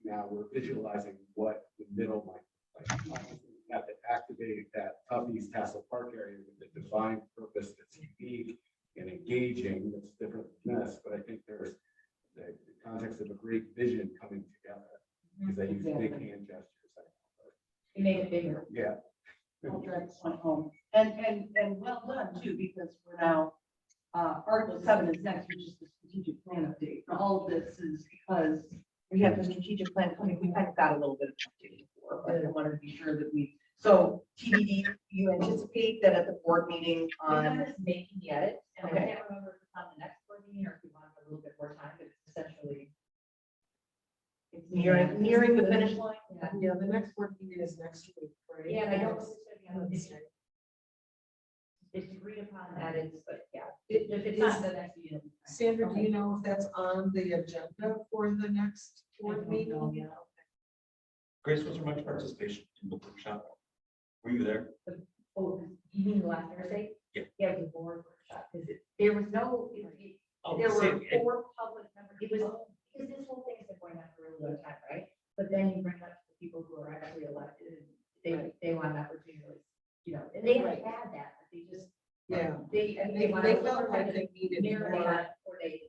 now we're visualizing what the middle might look like. You have to activate that Tuffy's Tassel Park area with a defined purpose that's unique and engaging, that's different than this, but I think there's the context of a great vision coming together, because they use big hand gestures. You make it bigger. Yeah. I'll drive this one home. And well done too, because we're now, Article 7 is next, which is the strategic plan update. And all of this is because we have the strategic plan coming. We kind of got a little bit of update before, but I wanted to be sure that so TBD, you anticipate that at the board meeting I'm on, just making the edits, and I Okay. can't remember if it's on the next board meeting or if we want a little bit more time, but it's essentially. it's nearing the finish line? Yeah, the next board meeting is next week, right? Yeah, and I don't know if it's gonna be on the meeting. It's agreed upon edits, but yeah, if it's not the next meeting. it'll be fine. Sandra, do you know if that's on the agenda for the next board meeting? Grace, was there much participation in the workshop? Were you there? Oh, you mean last Thursday? Yeah. Yeah, it was a board workshop, because there was no, Oh, there were same. 4 public members. It was because this whole thing's been going on for a really long time, right? But then you bring up the people who are actually elected, and they want an opportunity, you know, and they have had that, but they just, Yeah, they they want felt like they needed mirror more. that, or they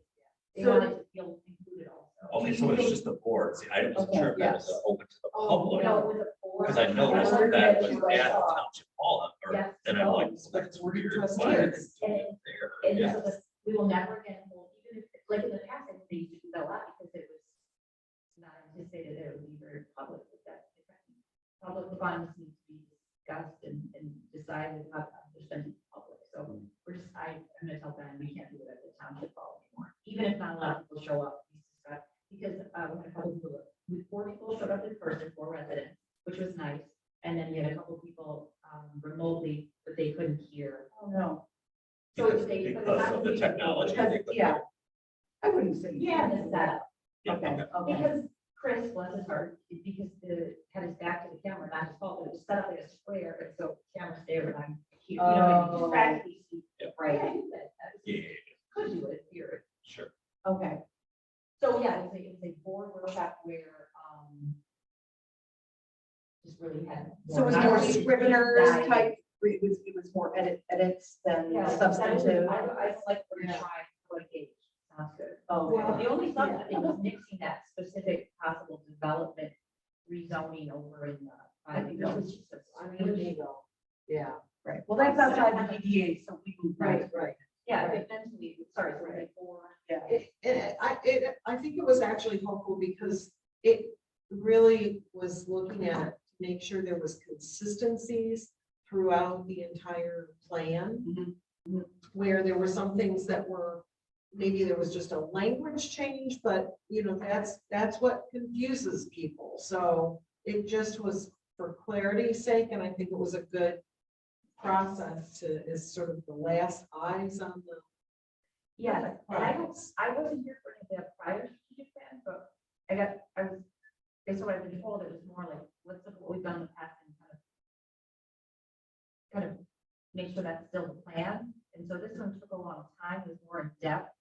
So- wanted to feel included also. Okay, so it's just the board. See, I wasn't sure if that was Yes. open to the Oh, public. no, with a board. Because I noticed Board that that was you at guys the saw. township hall, or Yes. then I'm like, But that's we're weird. trustees. Why is it And- there? And Yeah. so we will never get, hold, even if, like in the past, I think they used to do that a lot because it was not anticipated that it would be very public, but that's different. Public funds need to be discussed and decided how to spend in public. So we're just, I'm gonna tell them, we can't do it at the township hall anymore, even if not a lot of people show up. We discuss, because, we had a couple people, with 4 people showed up in person, 4 residents, which was nice. And then we had a couple people, remotely, but they couldn't hear. Oh, no. So Because they- because of the technology. they couldn't Yeah. do it. I wouldn't say. Yeah, the setup. Yeah, Okay, okay. okay. Because Chris, bless his heart, because had his back to the camera, not his fault, but it was set up like a square, and so cameras there, and I'm, you know, Oh. distracted. Yep. Right. Yeah, I do that. Yeah, Could do it here. sure. Okay, So, yeah, it was a board workshop where, just really had. so it was more scriveners type, it was more edits than Yeah, substantive. I don't like, we're gonna try to engage, sounds good. Oh, Well, okay. the only substantive thing was nixing that specific possible development rezoning over in the. I think that was just a strange. Yeah, Right, well, that's outside the EDA, so we can. right. Yeah, but mentally, sorry, so like four. Yeah. I think it was actually helpful because it really was looking at to make sure there was consistencies throughout the entire plan. Mhm. Where there were some things that were, maybe there was just a language change, but you know, that's what confuses people. So it just was for clarity's sake, and I think it was a good process to, is sort of the last eyes on the. Yeah, and I wasn't here for any of the prior strategic plan, but based on what I've been told, it was more like, let's look at what we've done in the past and kind of make sure that's still the plan. And so this one took a long time, it was more in depth,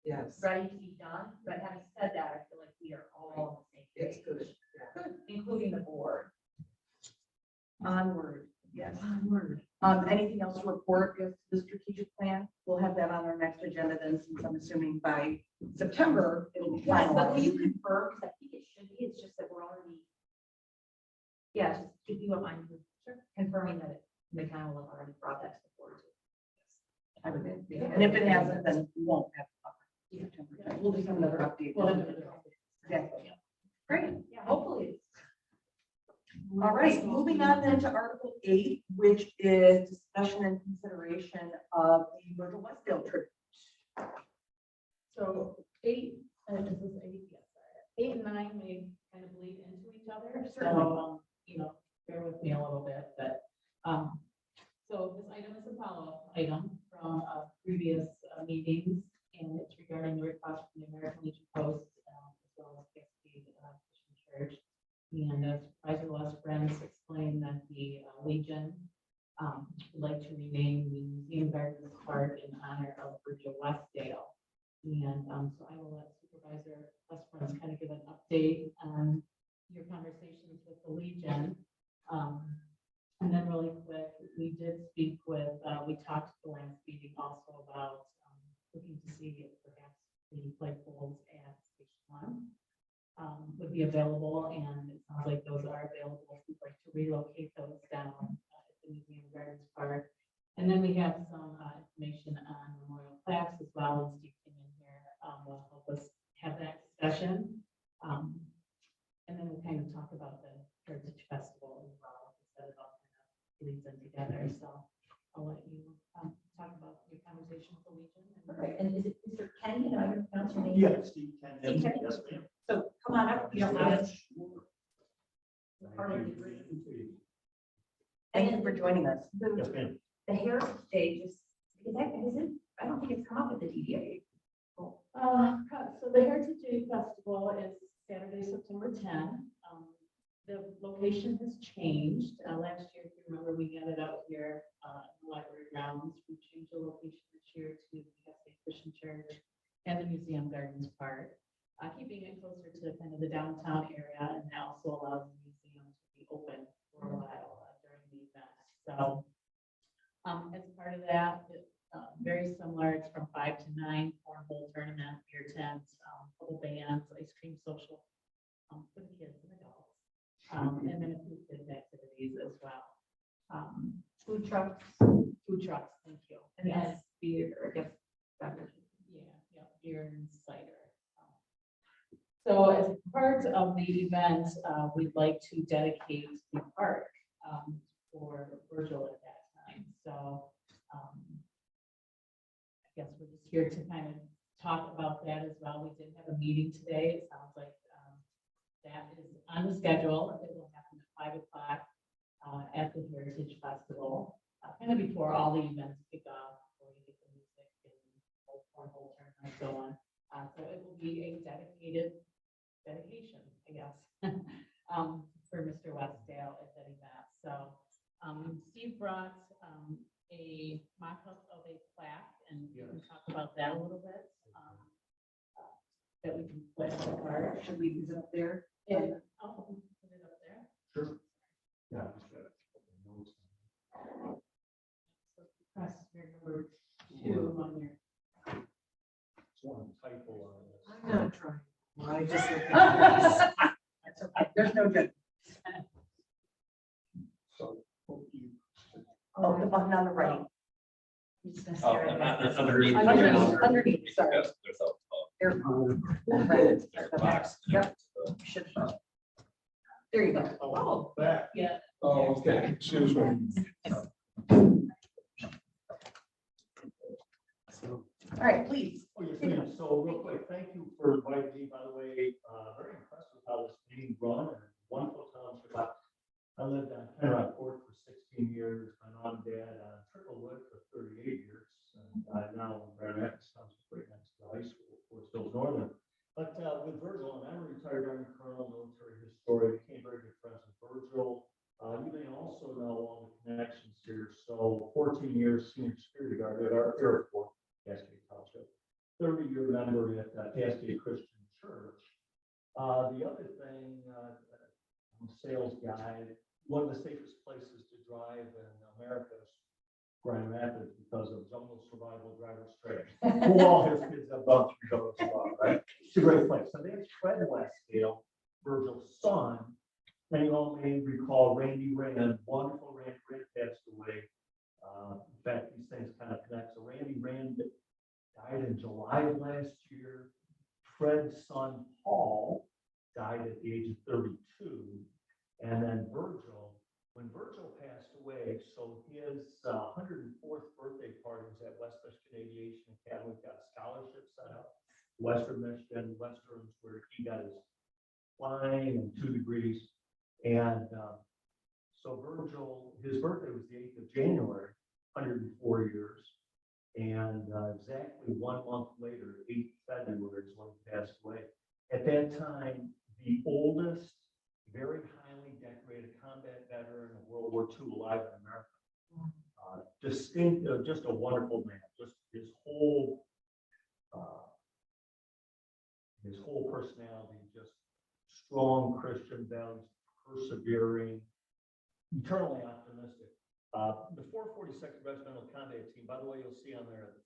Yes, ready to be done. But having said that, I feel like we are all on the same it's page, good. Yeah. including the board. Onward, yes. Onward. Anything else to report with the strategic plan? We'll have that on our next agenda then, since I'm assuming by September, it'll be Yes, but will you finalized. confirm, because I think it should be, it's just that we're already. Yeah, just if you don't mind confirming that the county will have already brought that to the board. I would think. And if it hasn't, then we won't have. September. We'll just have another update. Well, then- Exactly. Great. Yeah, hopefully. All right, moving on then to Article 8, which is discussion and consideration of the Virgil Westdale trip. So 8, this is 8, yes, 8 and 9 may kind of bleed into each other, so, you know, bear with me a little bit, but, so this item is a follow-up item from previous meetings, and it's regarding the request from the American Legion Post, as well as Cascade Christian Church. And as Supervisor Les Friends explained that the Legion would like to rename the Museum Gardens Park in honor of Virgil Westdale. And so I will let Supervisor Les Friends kind of give an update on your conversations with the Legion. And then really quick, we did speak with, we talked at the last meeting also about looking to see if perhaps the flagpoles at Station 1 would be available, and it sounds like those are available. We'd like to relocate those down at the Museum Gardens Park. And then we have some information on memorial plaques as well, and Steve came in here, will help us have that discussion. And then we'll kind of talk about the Heritage Festival as well, instead of all kind of leads them together. So I'll let you talk about your conversation with the Legion. All right, and is it Mr. Kenny? Did I pronounce your name? Yeah, Steve Kenny. Steve Kenny? Yes, ma'am. So come on up, if you don't mind. Thank you. Thank you for joining us. Yes, ma'am. The Heritage Day, just, because that isn't, I don't think it's come up at the DDA. So the Heritage Day Festival is Saturday, September 10. The location has changed. Last year, if you remember, we had it out here in the library grounds. We changed the location this year to the Cascade Christian Church and the Museum Gardens Park, keeping it downtown area, and that also allows the museum to be open for a while during the event. So as part of that, very similar, it's from 5 to 9, cornhole tournament, beer tent, couple bands, ice cream social for the kids and adults. And then a few kids activities as well. Food trucks, Thank you. and then beer, or I guess, beverages. Yeah, beer and cider. So as part of the event, we'd like to dedicate the park for Virgil at that time. So I guess we're just here to kind of talk about that as well. We did have a meeting today. It sounds like that is on the schedule. It will happen at 5 o'clock at the Heritage Festival, kind of before all the events kick off, before you get the music and whole tournament and so on. So it will be a dedication, I guess, for Mr. Westdale at that event. So Steve brought a mock-up of a plaque, and we can talk about that a little bit. That we can put in the card. Should we use it up there? And I'll put it up there. Sure. Yeah. Press your number 2 on your. One typo on this. I'm not trying. I just. That's okay. There's no good. So, hope you- Oh, the button on the right. I'm just gonna stare at that. Underneath. Underneath, sorry. Yes, there's a There. Right. box. Yep. Should. There you go. Oh, back. Yeah. Oh, okay, excuse me. All right, please. Oh, yes, ma'am. So real quick, thank you for inviting me, by the way, very impressed with how this meeting run and wonderful township. I lived on Penrock Court for 16 years, my mom and dad on Tricklewood for 38 years. And now in Grand Rapids Township, right next to the high school, Fort Hills Northern. But with Virgil, and I'm a retired Army Colonel, military historian, became very good friends with Virgil. You may also know all the connections here. So 14 years senior security guard at our airport, Cascade Township, 30-year member at Cascade Christian Church. The other thing, I'm a sales guy. One of the safest places to drive in America is Grand Rapids because of jungle survival driver's training. Who all his kids have gone through jungle survival, right? It's a great place. So there's Fred Westdale, Virgil's son. And you all may recall Randy Rand, wonderful Randy Rand passed away. In fact, these things kind of connect. So Randy Rand died in July of last year. Fred's son, Paul, died at the age of 32. And then Virgil, when Virgil passed away, so his 104th birthday party was at West Michigan Aviation Academy, got a scholarship set up. Western Michigan, Westerns, where he got his flying and 2 degrees. And so Virgil, his birthday was the 8th of January, 104 years. And exactly 1 month later, 8th February is when he passed away. At that time, the oldest, very highly decorated combat veteran of World War II alive in America. Distinct, just a wonderful man. Just his whole personality, just strong Christian values, persevering, eternally optimistic. The 442nd Regimental Combat Team, by the way, you'll see on there, the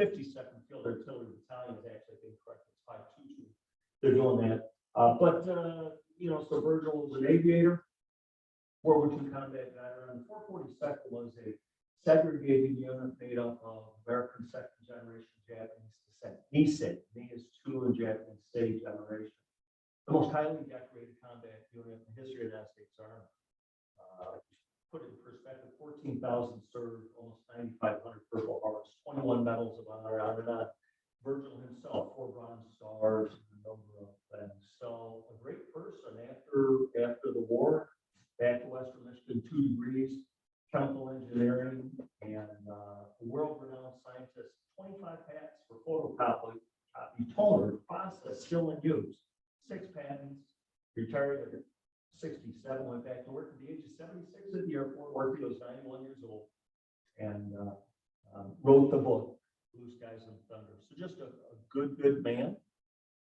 552nd Field Artillery Battalion is actually being corrected. It's 522. They're doing that. So Virgil was an aviator, World War II combat veteran. The 442nd was a segregated unit made up of American second generation Japanese descent. Me is 2 in Japanese state generation. The most highly decorated combat unit in the history of the United States Army. Put it in perspective, 14,000 served, almost 9,500 Purple Hearts, 21 medals of honor, on and on. Virgil himself, 4 Bronze Stars, and a number of things. So a great person after the war, back to Western Michigan, 2 degrees, chemical engineering, and a world-renowned scientist, 25 patents for photocopy, toner process still in use, 6 patents, retired at 67, went back to work at the age of 76 at the airport, worked till he was 91 years old, and wrote the book, Blue Skies and Thunder. So just a good man.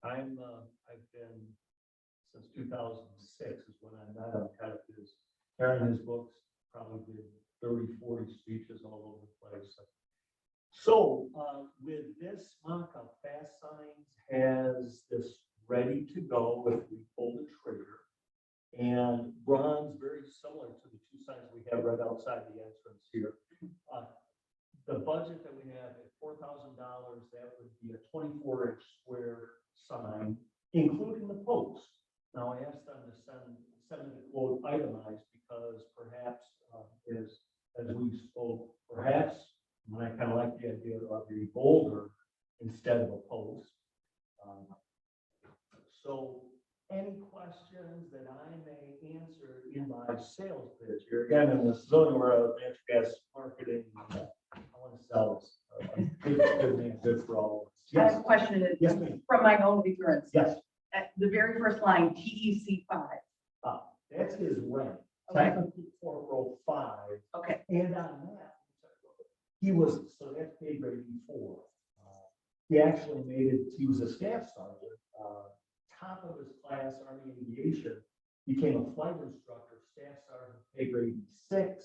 I've been since 2006 is when I met him, kind of his, carrying his books, probably did 30, 40 speeches all over the place. So with this mock-up, Fast Signs has this ready to go if we pull the trigger. And bronze, very similar to the two signs we have right outside the entrance here. The budget that we have at $4,000, that would be a 24-inch square sign, including the post. Now, I asked them to send the quote itemized because perhaps, as we spoke, perhaps, and I kind of like the idea of the boulder instead of a post. So any questions that I may answer in my sales pitch here, again, in the zone where I was natural gas marketing, I want to sell this. Good name, good for all of us. I have Yes, a question yes, ma'am. from my own ignorance. Yes, At the very first line, TEC 5. that's his rank. Okay. Technical Corporal 5. Okay, And on that, he was, so that's pay grade E4. He actually made it, he was a staff sergeant, top of his class, Army Aviation, became a flight instructor, staff sergeant, pay grade E6.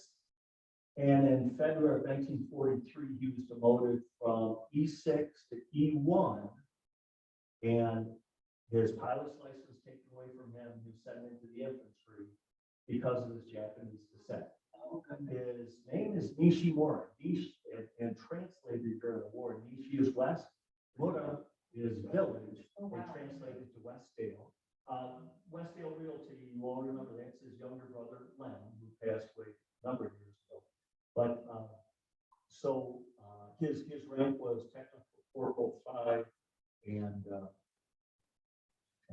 And in February of 1943, he was demoted from E6 to E1. And his pilot's license taken away from him, he was sent into the infantry because of his Japanese descent. His name is Nishimura. And translated during the war, Nishi is west, Mura is village, and translated to Westdale. Westdale Realty, you all remember, that's his younger brother, Len, who passed away a number of years ago. But so his rank was Technical Corporal 5, and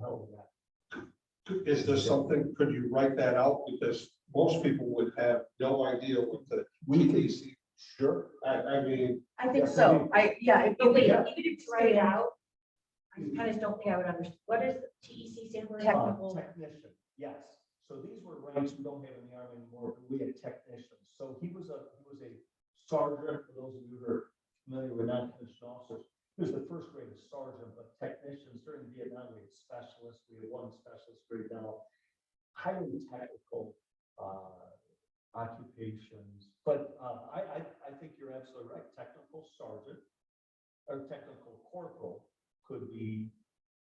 hell of that. Is this something, could you write that out? Because most people would have no idea what the TEC. Sure. I mean, I think Yes, so. But wait, Yeah. even if you write it out, I kind of don't think I would understand. What is TEC stand for? Technical. Technician, yes. So these were ranks we don't have in the Army anymore, but we had technicians. So he was a sergeant, for those of you who are familiar with non-commissioned officers. He was the first grade of sergeant, but technicians during Vietnam, we had specialists, we had one specialist grade now, highly technical occupations. But I think you're absolutely right. Technical sergeant or technical corporal could be,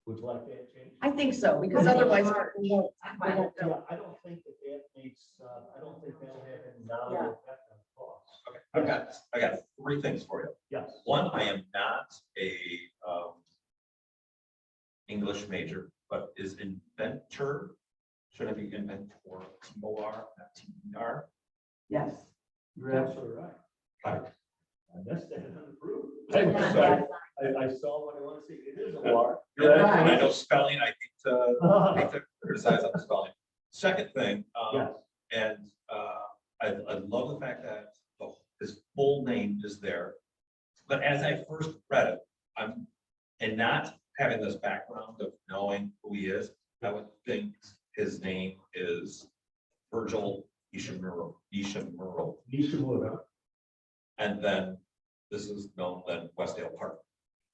would you like that change? I think so, because otherwise people won't. I'm they fine. won't Yeah, know. I don't think that makes, I don't think that'll have any knowledge effect on costs. Okay, I got three things for you. Yes. One, I am not a English major, but is inventor, should I be inventor, T-O-R, not T-E-R? Yes. You're absolutely right. Right. I missed that on the proof. Sorry. I saw what I want to see. It is a war. I know spelling, I hate to criticize on the spelling. Second thing, Yes. and I love the fact that his full name is there. But as I first read it, and not having this background of knowing who he is, I would think his name is Virgil Ishimura. Nishimura. And then this is known then Westdale Park.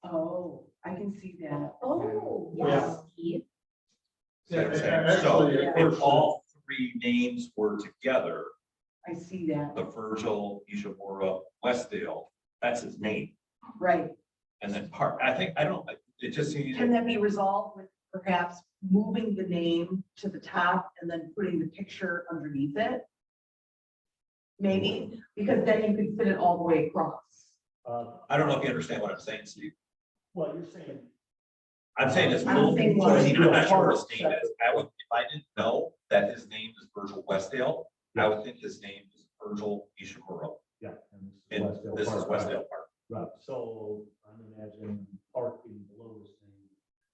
Oh, I can see that. Oh, Yeah. yes, Steve. See what I'm saying? Yeah, So actually, at if first- all three names were together, I see that. the Virgil Ishimura Westdale, that's his name. Right. And then Park, I don't, it just seems. Can that be resolved with perhaps moving the name to the top and then putting the picture underneath it? Maybe, because then you could fit it all the way across. I don't know if you understand what I'm saying, Steve. Well, you're saying. I'm saying it's a I'm little saying confusing. I'm not sure what his Park name is. I would, if I didn't know that his name is Virgil Westdale, I would think his name is Virgil Ishimura. Yeah. And this is Westdale Park. Right, so I'm imagining Park being below his name,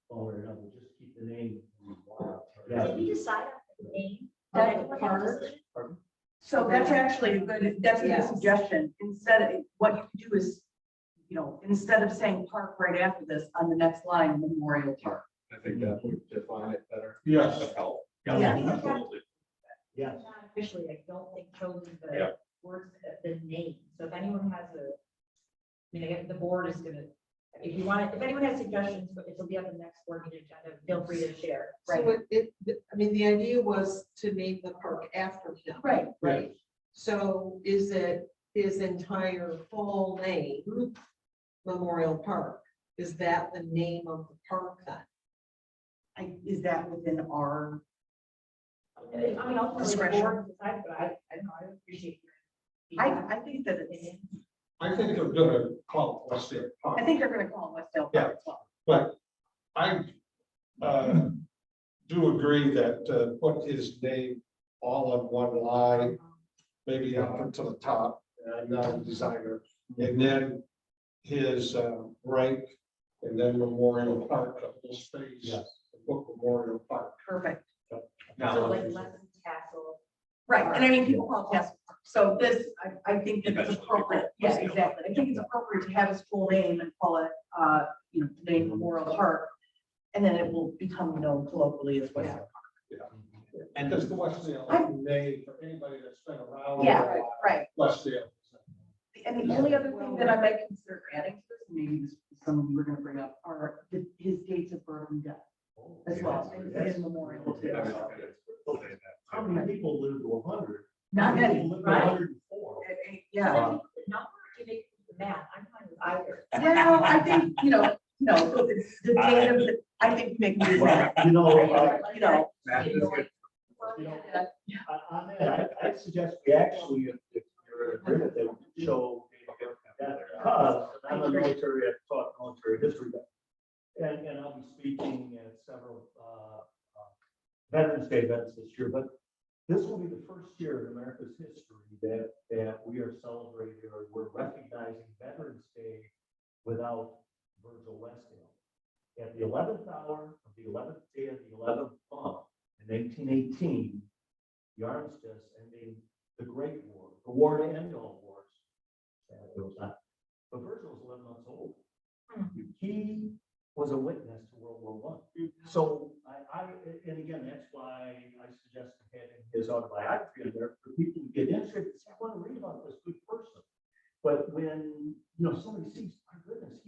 one way or another, just keep the name. Yeah. Did we decide on the name? That Did anyone part. have a decision? Pardon? So that's actually a good, that's a good Yes. suggestion. Instead of, what you could do is, instead of saying park right after this, on the next line, Memorial Park. I think that would define it better. yes, Of help. Yeah. Absolutely. Yes. Not officially, I don't think chosen Yeah. the words, the name. So if anyone has I guess the board is gonna, If you want, if anyone has suggestions, but it'll be on the next board meeting agenda, feel free to share. So I mean, the idea was to name the park after him. Right. Right. So is it his entire full name, Memorial Park? Is that the name of the park then? Is that within our, I mean, ultimately, the Discretion. board decides, but I don't know, I appreciate. your I feedback. think that it's, I think they're gonna call it Westdale Park. I think they're gonna call it Westdale Park as well. But I do agree that put his name all on one line, maybe up into the top. I'm not a designer. And then his rank, and then Memorial Park, the whole space. Yes. Book Memorial Park. Perfect. So Now, like less tassel. Right, and I mean, people call it Cascade. So this, I think that it's Eventually appropriate, people- yeah, exactly. I think it's appropriate to have his full name and call it, the name Memorial Park. And then it will become known colloquially as Westdale. and Because the Westdale name for anybody that's been around. Yeah, right. Westdale. And the only other thing that I might consider adding to this, maybe this is something we're gonna bring up, are his dates of birth and death as well, and his memorial too. How many people live to 100? Not many, People live to right? 104. Yeah, The number, you make the math, I'm fine with either. well, I think, it's the date of the, I think we make. Well, you know, You know, on that, I suggest we actually, if you're in agreement, that we show that. Because I'm a military, I've taught military history. And I'll be speaking at several Veterans Day events this year, but this will be the first year in America's history that we are celebrating or we're recognizing Veterans Day without Virgil Westdale. At the 11th hour of the 11th day of the 11th month in 1818, the armistice ending the Great War, the war to end all wars. It was not, but Virgil was 11 months old. He was a witness to World War I. So and again, that's why I suggested having his autobiography in there for people to get interested. I want to read about this good person. But when somebody sees, my goodness,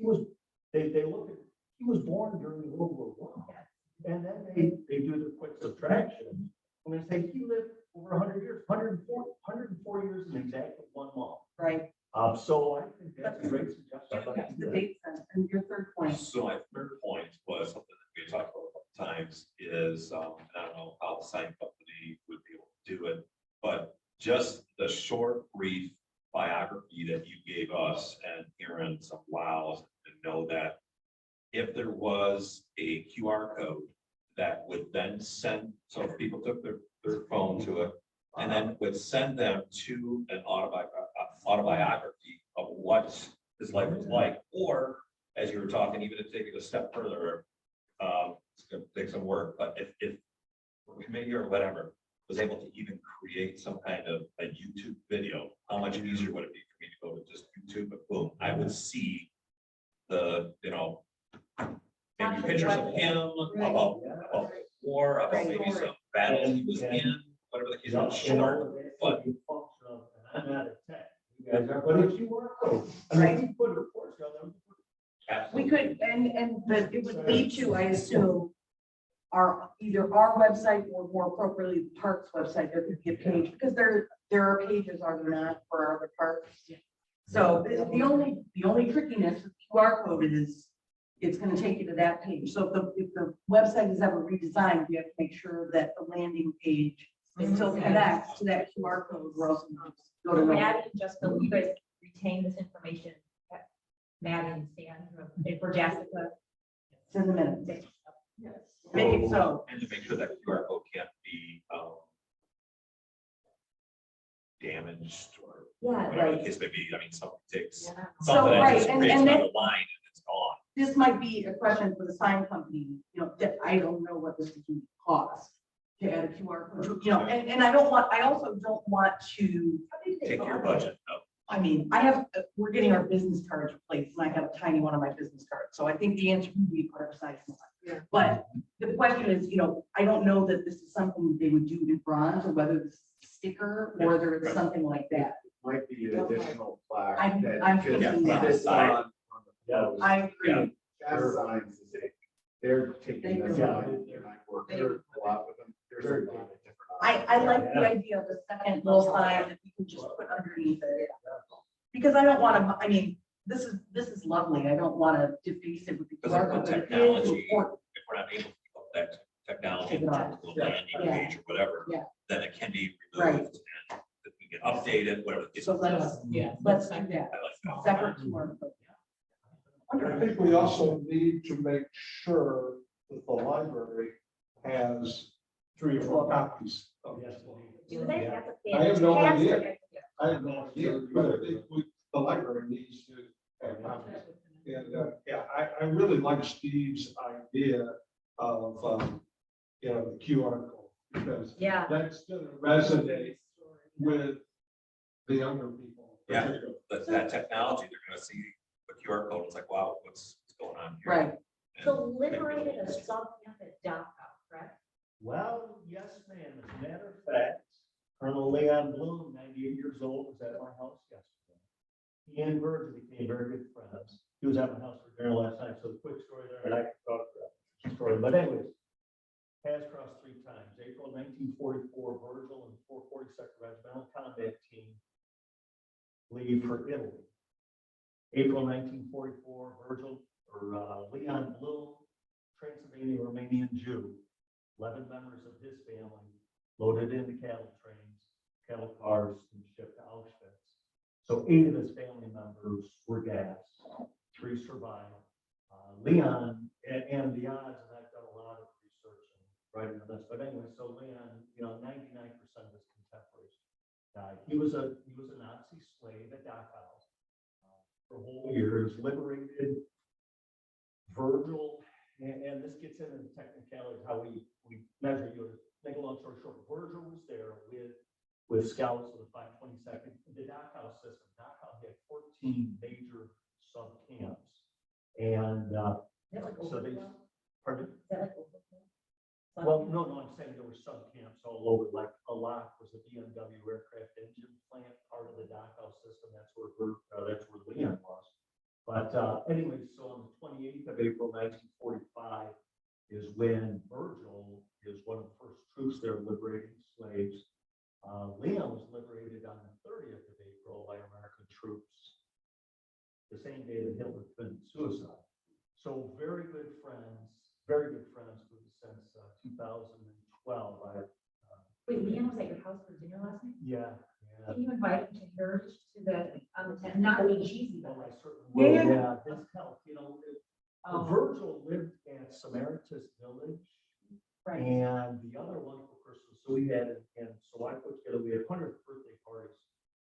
they look at, he was born during World War I, and then they do the quick subtraction. And they say he lived over 100 years, 104 years in exactly 1 month. right. So I think that's a great suggestion. I'd like to do The that. dates and your third point. So my third point was something that we talked about a couple times is, and I don't know how the sign company would be able to do it, but just the short, brief biography that you gave us and hearing some wows and know that if there was a QR code that would then send, so if people took their phone to it and then would send them to an autobiography of what his life was like, or as you were talking, even to take it a step further, it's gonna take some work, but if the committee or whatever was able to even create some kind of a YouTube video, how much easier would it be for me to go to just YouTube, but boom, I would see the, maybe pictures of him, about war, about maybe some battles he was in, whatever the case was, short, but I'm not a tech. You guys are, but if you were, I mean, we put reports on them. We could, but it would lead to, I assume, either our website or more appropriately, the park's website, there could be a page, because there are pages, are there not, for our other parks? So the only trickiness with QR code is, it's gonna take you to that page. So if the website is ever redesigned, we have to make sure that the landing page still connects to that QR code, or else it'll just go to. Matt and Jessica, will you guys retain this information? Matt and Stan, for Jessica. It's in the minutes. Yes. Make it so. and to make sure that QR code can't be damaged or Yeah, whatever the right. case may be. I mean, someone takes Yeah. So, something that right, just and creates then- another line and it's gone. This might be a question for the sign company, that I don't know what this would cost to add a QR code, and I also don't want to. Take your budget. No. I mean, we're getting our business cards replaced, and I have a tiny one on my business card, so I think the answer would be our size. Yeah. But the question is, I don't know that this is something they would do in bronze, or whether it's a sticker, or whether it's something like that. Might be an additional plaque. I'm that thinking just that. sits on the Yeah. I agree. Their signs, they're taking Thank this you. on, and I work there a lot with them. There's a lot of different. I like the idea of the second little sign that we can just put underneath it. Because I don't want to, I mean, this is lovely. I don't want to deface it with the Because QR of code, the but it is technology, important. if we're not able to put that technology Take it into off. the landing Yeah. page or whatever, Yeah. then it can be Right. removed and that we can update it, whatever. the case So let is. us, yeah. Let's do that. I like that. Separate QR code. I think we also need to make sure that the library has 3 or 4 copies of Yes, this law. Do they have to? I have no idea. Fantastic. I have no idea, but I think the library needs to have copies. And, yeah, I really like Steve's idea of, the QR code, because Yeah. that's gonna resonate with the younger people. Yeah. particularly. But that technology, they're gonna see the QR code, it's like, wow, what's going on here? Right. And So liberated a sub camp at Dachau, correct? Well, yes, ma'am. As a matter of fact, Colonel Leon Bloom, 98 years old, was at my house yesterday. He and Virgil became very good friends. He was at my house for dinner last night, so the quick story there, and I can talk the story, but anyways. Paths crossed 3 times. April 1944, Virgil and 442nd Regimental Combat Team leave for Italy. April 1944, Virgil or Leon Bloom, Transylvania Romanian Jew, 11 members of his family loaded into cattle trains, cattle cars, and shipped to Auschwitz. So 8 of his family members were gassed, 3 survived. Leon, and the odds, and I've done a lot of research and writing on this, but anyway, so Leon, 99% of his contemporaries died. He was a Nazi slave at Dachau for a whole year. He was liberated. Virgil, and this gets into the technicalities, how we measure you. Make a long story short, Virgil was there with scouts of the 522nd, the Dachau system. Dachau had 14 major sub camps. And so they, pardon? Well, no, I'm saying there were sub camps all over, like a lot was a BMW aircraft engine plant, part of the Dachau system. That's where Leon was. But anyway, so on the 28th of April, 1945 is when Virgil is one of the first troops there liberating slaves. Leon was liberated on the 30th of April by American troops, the same day that Hitler committed suicide. So very good friends with since 2012. Wait, Leon was at your house for dinner last night? Yeah. Can you invite him to yours to the, tent? Not to be cheesy, but Well, like. I certainly will. Yeah. Yeah, his help, Oh, Virgil lived at Samaritas Village. right. And the other wonderful person, so we had, and so I put together, we had 100 birthday parties,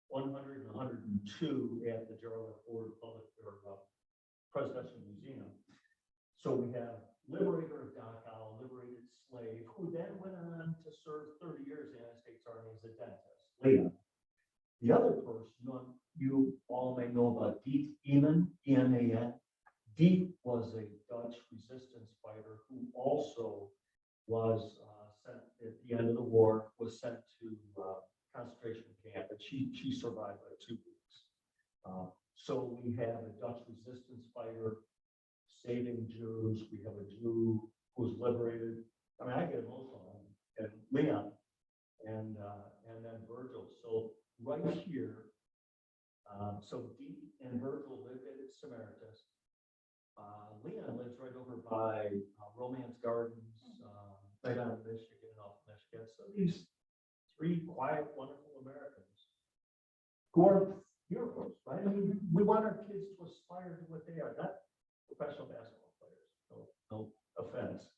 100 and 102 at the Gerald F. Ford Public or Presidential Museum. So we have liberator of Dachau, liberated slave, who then went on to serve 30 years in the United States Army as a dentist, Leon. The other person, you all may know about Diet Eman, E-M-A-N. Diet was a Dutch resistance fighter who also was sent at the end of the war, was sent to concentration camp, and she survived by 2 weeks. So we have a Dutch resistance fighter saving Jews. We have a Jew who was liberated. I mean, I get emotional, and Leon, and then Virgil. So right here, so Dee and Virgil lived at Samaritas. Leon lives right over by Romance Gardens, right out of Michigan, off Michigan. So these 3 quiet, wonderful Americans who are heroes, right? I mean, we want our kids to aspire to what they are, not professional basketball players. No offense.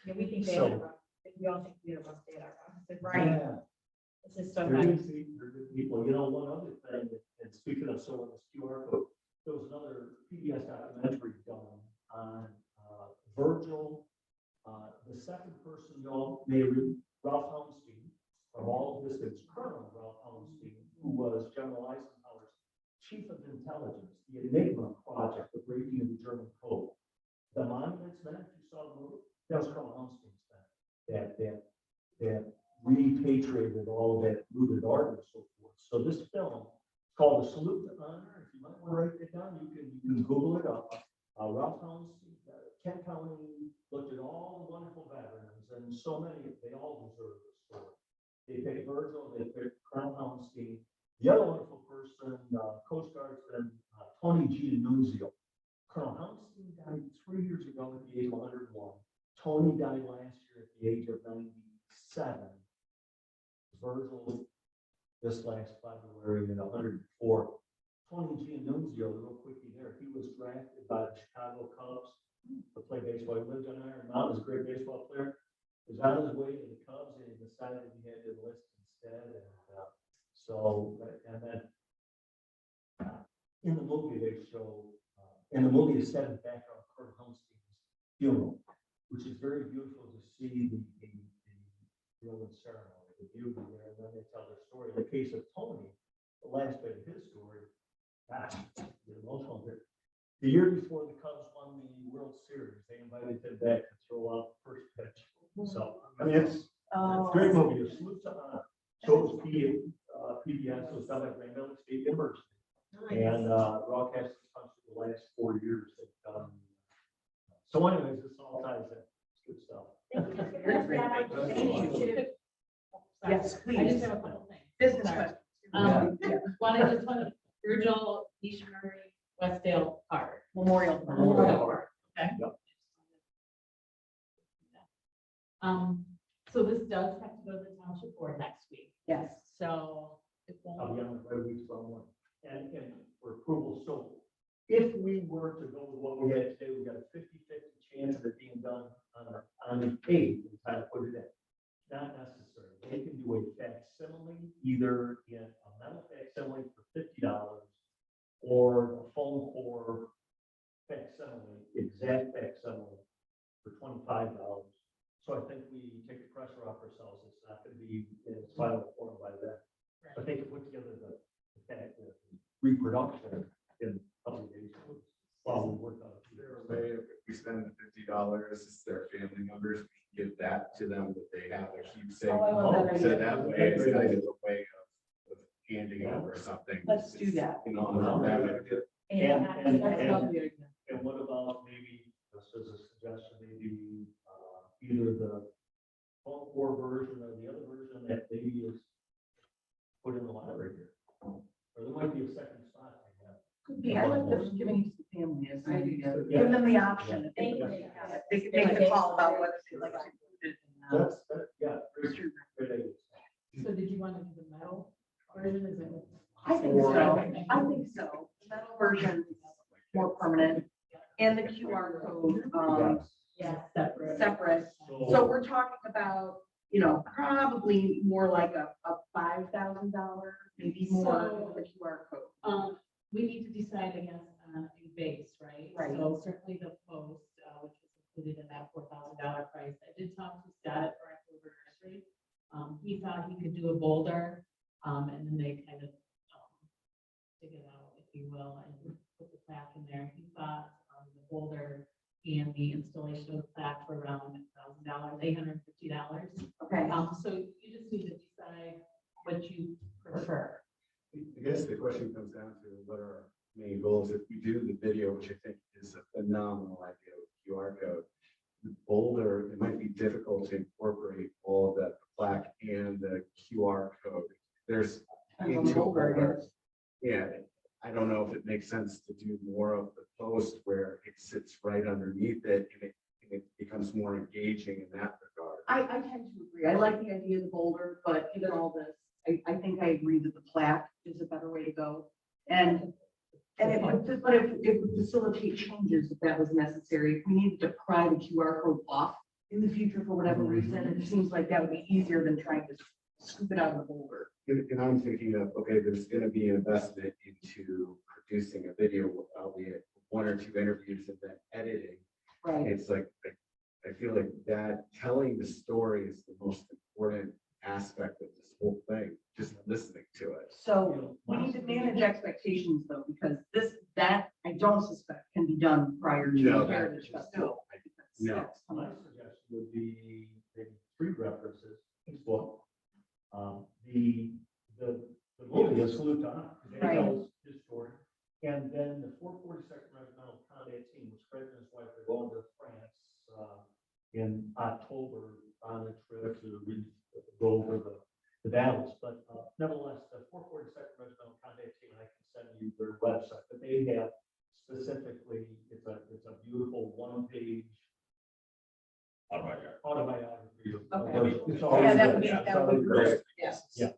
Yeah, we think they So- are, we all think we are must stay at our house. It's right. Yeah. This is so They're nice. good people. One other thing, and speaking of so on this QR code, there was another PBS documentary done on Virgil. The second person you all may read, Ralph Helmstein, from all of this, it's Colonel Ralph Helmstein, who was General Eisenhower's chief of intelligence, the Enigma project, the breaking of the German code. The Monuments Men, if you saw the movie, that was Colonel Helmstein's men, that repatriated all of that looted art and so forth. So this film, called The Salute to Honor, if you might want to write it down, you can Google it up. Ralph Township, Kent County looked at all the wonderful veterans, and so many, they all deserve this story. They picked Virgil, they picked Colonel Houndstein. The other wonderful person, Coast Guardsman, Tony G. Nunzio. Colonel Houndstein died 3 years ago at the age of 101. Tony died last year at the age of 97. Virgil this last February at 104. Tony G. Nunzio, real quickly there, he was drafted by the Chicago Cubs to play baseball. He lived on Iron Mountain, was a great baseball player. He was on his way to the Cubs and he decided he had to enlist instead. And then in the movie they show, in the movie is set in the background of Kurt Houndstein's funeral, which is very beautiful to see the Roman ceremony, the beauty there, and then they tell their story. In the case of Tony, the last bit of his story, the emotional bit. The year before the Cubs won the World Series, they invited him back to throw out the first pitch. So, I mean, it's a great movie. It salutes shows PBS, so it's done by Grand Valley State University. And broadcast for the last 4 years. They've done. So anyways, this all ties in. It's good stuff. Thank you. Yes, I just please. have a couple things. Business Sorry. question. One, I just want to, Virgil, Eastbury, Westdale Park. Memorial. Park. Okay. Yep. So this does have to go to the township board next week, Yes. so it I'll won't. be on the right week from one. And for approval, so if we were to go with what we had today, we got a 50-50 chance of it being done on the 8th, we kind of put it in. Not necessary. They can do a facsimile, either in a metal facsimile for $50 or a foam core facsimile, exact facsimile for $25. So I think we take the pressure off ourselves. It's not going to be in its final form by then. I think to put together the fact that reproduction in a couple of days while we work on it. Is there a way, if we spend $50, it's their family members, we can give that to them, that they have a keepsake. Oh, I love that So idea. that way, it's kind of a way of handing over something. Let's do that. You know, that And what about maybe, this is a suggestion, maybe either the foam core version or the other version that maybe is put in the library here. Or there might be a second spot. Could be. I like this giving it to the family as an idea. Yeah. Give them the option. Thank you. They can make the call about whether they like to include it. Yeah, great idea. So did you want to do the metal version? Is it? I think so. I think so. The metal version is more permanent and the QR code, Yeah, separate. separate. So we're talking about, probably more like a $5,000, maybe more So- for the QR code. We need to decide against a base, right? Right. So certainly the post, which was included in that $4,000 price. I did talk to Scott at October Nursery. He thought he could do a boulder, and then they kind of dig it out, if you will, and put the plaque in there. He thought the boulder and the installation of the plaque for around $1,000, $850. Okay. So you just need to decide what you prefer. I guess the question comes down to what are our main goals. If we do the video, which I think is a phenomenal idea with QR code, the boulder, it might be difficult to incorporate all of that plaque and the QR code. There's into a boulder. Yeah, I don't know if it makes sense to do more of the post where it sits right underneath it and it becomes more engaging in that regard. I tend to agree. I like the idea of the boulder, but given all this, I think I agree that the plaque is a better way to go. And it would facilitate changes if that was necessary. If we needed to pry the QR code off in the future for whatever reason, it seems like that would be easier than trying to scoop it out of the boulder. And I'm thinking of, okay, there's going to be an investment into producing a video, albeit 1 or 2 interviews and then editing. Right. It's like, I feel like that telling the story is the most important aspect of this whole thing, just listening to it. So we need to manage expectations though, because that I don't suspect can be done prior to No, the that Heritage is- Festival. No. My suggestion would be maybe 3 references, each book. The movie is Salute to Honor, because it Right. tells his story. And then the 442nd Regimental Combat Team, which Craig and his wife are going to France in October on a trip to go over the battles. But nevertheless, the 442nd Regimental Combat Team, I can send you their website, but they have specifically, it's a beautiful one-page autobiography. Okay. It's Yeah, always that would be, good. that would be great. Yes. Yeah.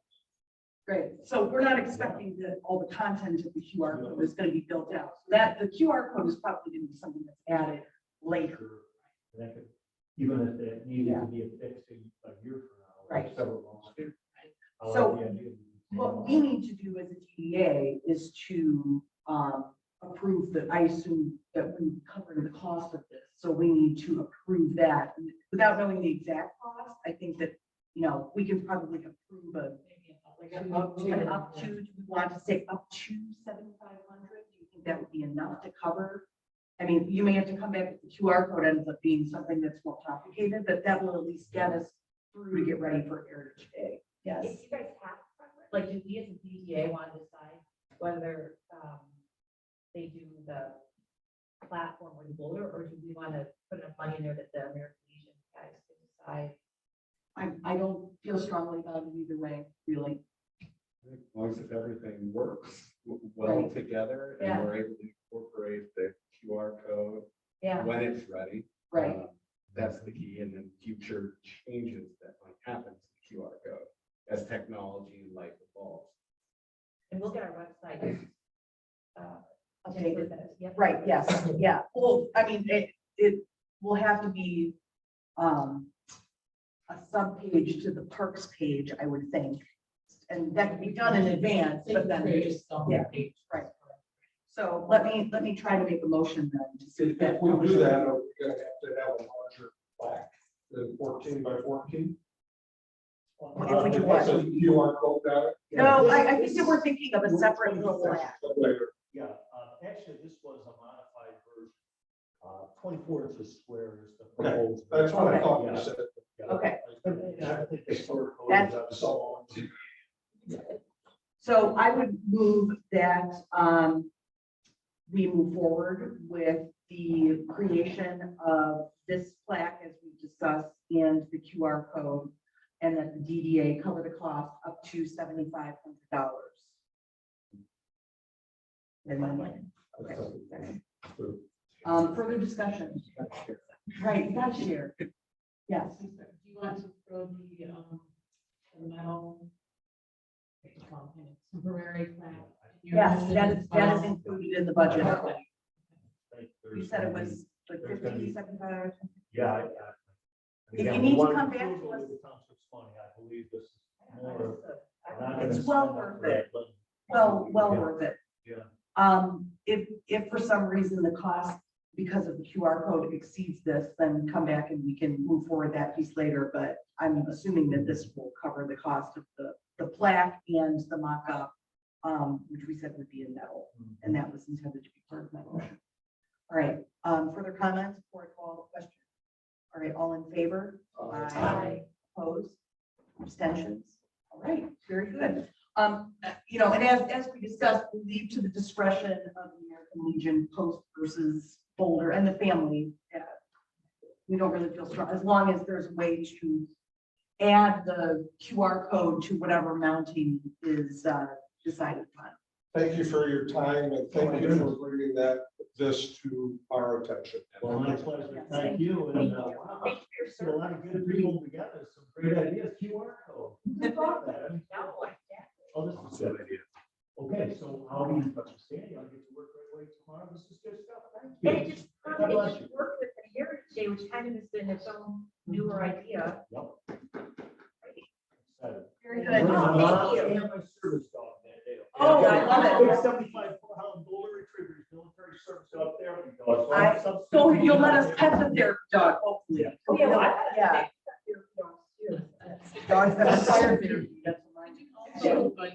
Great. So we're not expecting that all the content of the QR code is going to be built out. That the QR code is probably going to be something that's added later. And that could, even if it needed to be affixed a year from now. or Right. Several months. I like So, the idea. What we need to do as a DDA is to approve that. I assume that we cover the cost of this. So we need to approve that without knowing the exact cost. I think that, we can probably approve an up to, do we want to say up to 7,500? Do you think that would be enough to cover? I mean, you may have to come back if the QR code ends up being something that's more complicated, but that will at least get us through to get ready for Heritage Day. Yes. If you guys have, like, do we as a DDA want to decide whether they do the platform or the boulder, or do we want to put enough money in there that the American Legion guys can decide? I don't feel strongly about it either way, really. As long as if everything works well Right. together Yeah. and we're able to incorporate the QR code Yeah. when it's ready. Right. That's the key, and then future changes that might happen to the QR code as technology and life evolves. And we'll get our website. Okay. Yep. Right, yes, yeah. Well, I mean, it will have to be a sub-page to the parks page, I would think. And that can be done in advance, but then, yeah, right. So let me try to make a motion then to see If that. we do that, we're gonna have to have a larger plaque than 14 by 14. If we do what? It's a QR code got it. No, I think that we're thinking of a separate flag. Later. Yeah, actually, this was a modified version. 24 inches square is the Okay, proposed. that's what I thought you Yeah. said. Yeah. Okay. I think the store code That's- is up so. So I would move that we move forward with the creation of this plaque as we discussed and the QR code, and that the DDA cover the cost up to $7,500. Okay. Further discussion? Right, you got to share. Yes. Do you want to throw the metal temporary plaque? Yes, that is included in the budget. You said it was like There's gonna 50, be- 75. Yeah. If you need to come back to us- The township's money, I believe this is more. we're not gonna It's well spend worth for that, it. but- Well Yeah. worth it. Yeah. If for some reason the cost because of the QR code exceeds this, then come back and we can move forward that piece later. But I'm assuming that this will cover the cost of the plaque and the mock-up, which we said would be in metal, and that was intended to be part of my motion. All right, further comments before I call the question? All right, all in favor? Aye. Opposed? Abstentions? All right, very good. And as we discussed, we'll leave to the discretion of the American Legion post versus Boulder and the family. We don't really feel strong, as long as there's a way to add the QR code to whatever mounting is decided upon. Thank you for your time and thank you for bringing this to our attention. Well, my pleasure. Yes, Thank you. And, wow, Thank you for see a lot of good people together, some great ideas, QR code. Who thought of that? I mean, Oh, this is a good idea. Okay, so I'll be in touch with Sandy. I'll get to work right away tomorrow. This is good stuff. Thank you. And it just, God bless it you. just worked with the Heritage Day, which kind of has been its own newer idea. Yep. Excited. Very Oh, good. thank you. I have my service dog that day. Oh, I love it. Big 75 Holland Golden Retrievers, military service out there. So you'll let us pet the their dog, hopefully. Yeah. Oh, yeah, well, I- Yeah. Dogs that are fire duty. That's what mine do. Also, but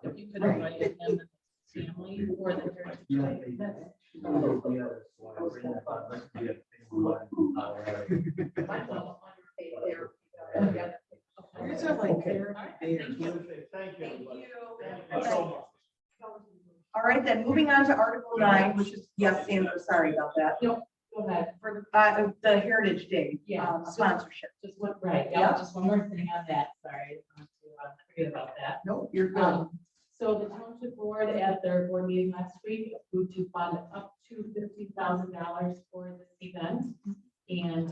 if you could invite him and his family or the Heritage Day. Yours are like Okay. therapy bears. Thank you. everybody. Thank you. Thank you. All right, then moving on to Article 9, which is, yes, Sandra, sorry about that. Go ahead. For the Heritage Day Yeah. sponsorship. Just one, right, Yeah. yeah, just one more thing on that, sorry, not to forget about that. No, you're good. So the township board at their board meeting last week approved to fund up to $50,000 for this event. And